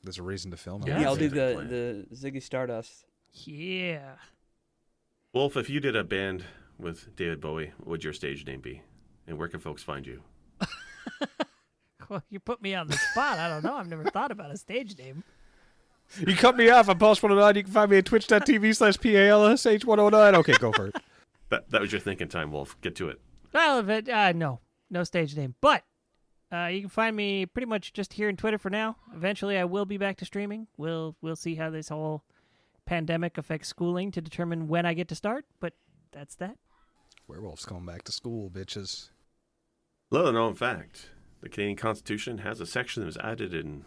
D: There's a reason to film it.
A: Yeah.
C: Yeah, I'll do
B: Sounds like a plan.
C: the Ziggy Stardust.
A: Yeah.
B: Wolf, if you did a band with David Bowie, what would your stage name be? And where can folks find you?
A: Well, you put me on the spot. I don't know. I've never thought about a stage name.
D: You cut me off. I'm Palsh 109. You can find me at twitch.tv/PALSH109. Okay, go for it.
B: That was your thinking time, Wolf. Get to it.
A: Well, if it, no stage name. But you can find me pretty much just here in Twitter for now. Eventually, I will be back to streaming. We'll see how this whole pandemic affects schooling to determine when I get to start. But that's that.
D: Werewolf's going back to school, bitches.
B: Little known fact, the Canadian Constitution has a section that was added in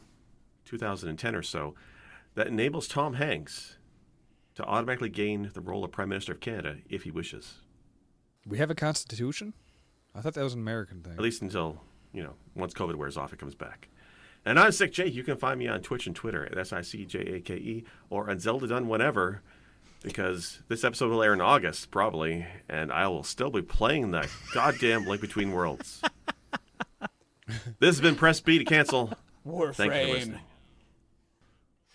B: 2010 or so that enables Tom Hanks to automatically gain the role of Prime Minister of Canada if he wishes.
D: We have a constitution? I thought that was an American thing.
B: At least until, once COVID wears off, it comes back. And I'm Sick Jake. You can find me on Twitch and Twitter at SICJAKE or on Zelda Done Whenever, because this episode will air in August, probably, and I will still be playing that goddamn Link Between Worlds. This has been Press B to cancel.
C: Warframe.
B: Thank you for listening.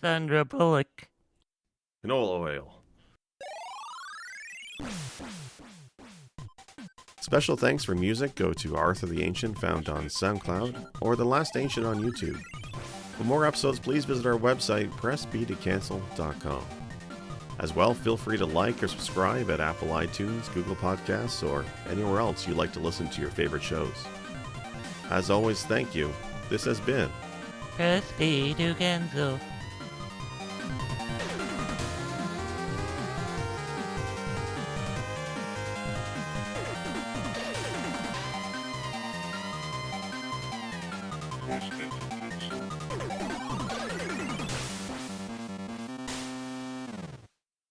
A: Sandra Bullock.
B: Canola oil. Special thanks for music go to Arthur the Ancient, found on SoundCloud, or The Last Ancient on YouTube. For more episodes, please visit our website, pressbtocancel.com. As well, feel free to like or subscribe at Apple iTunes, Google Podcasts, or anywhere else you like to listen to your favorite shows. As always, thank you. This has been
A: Press B to cancel.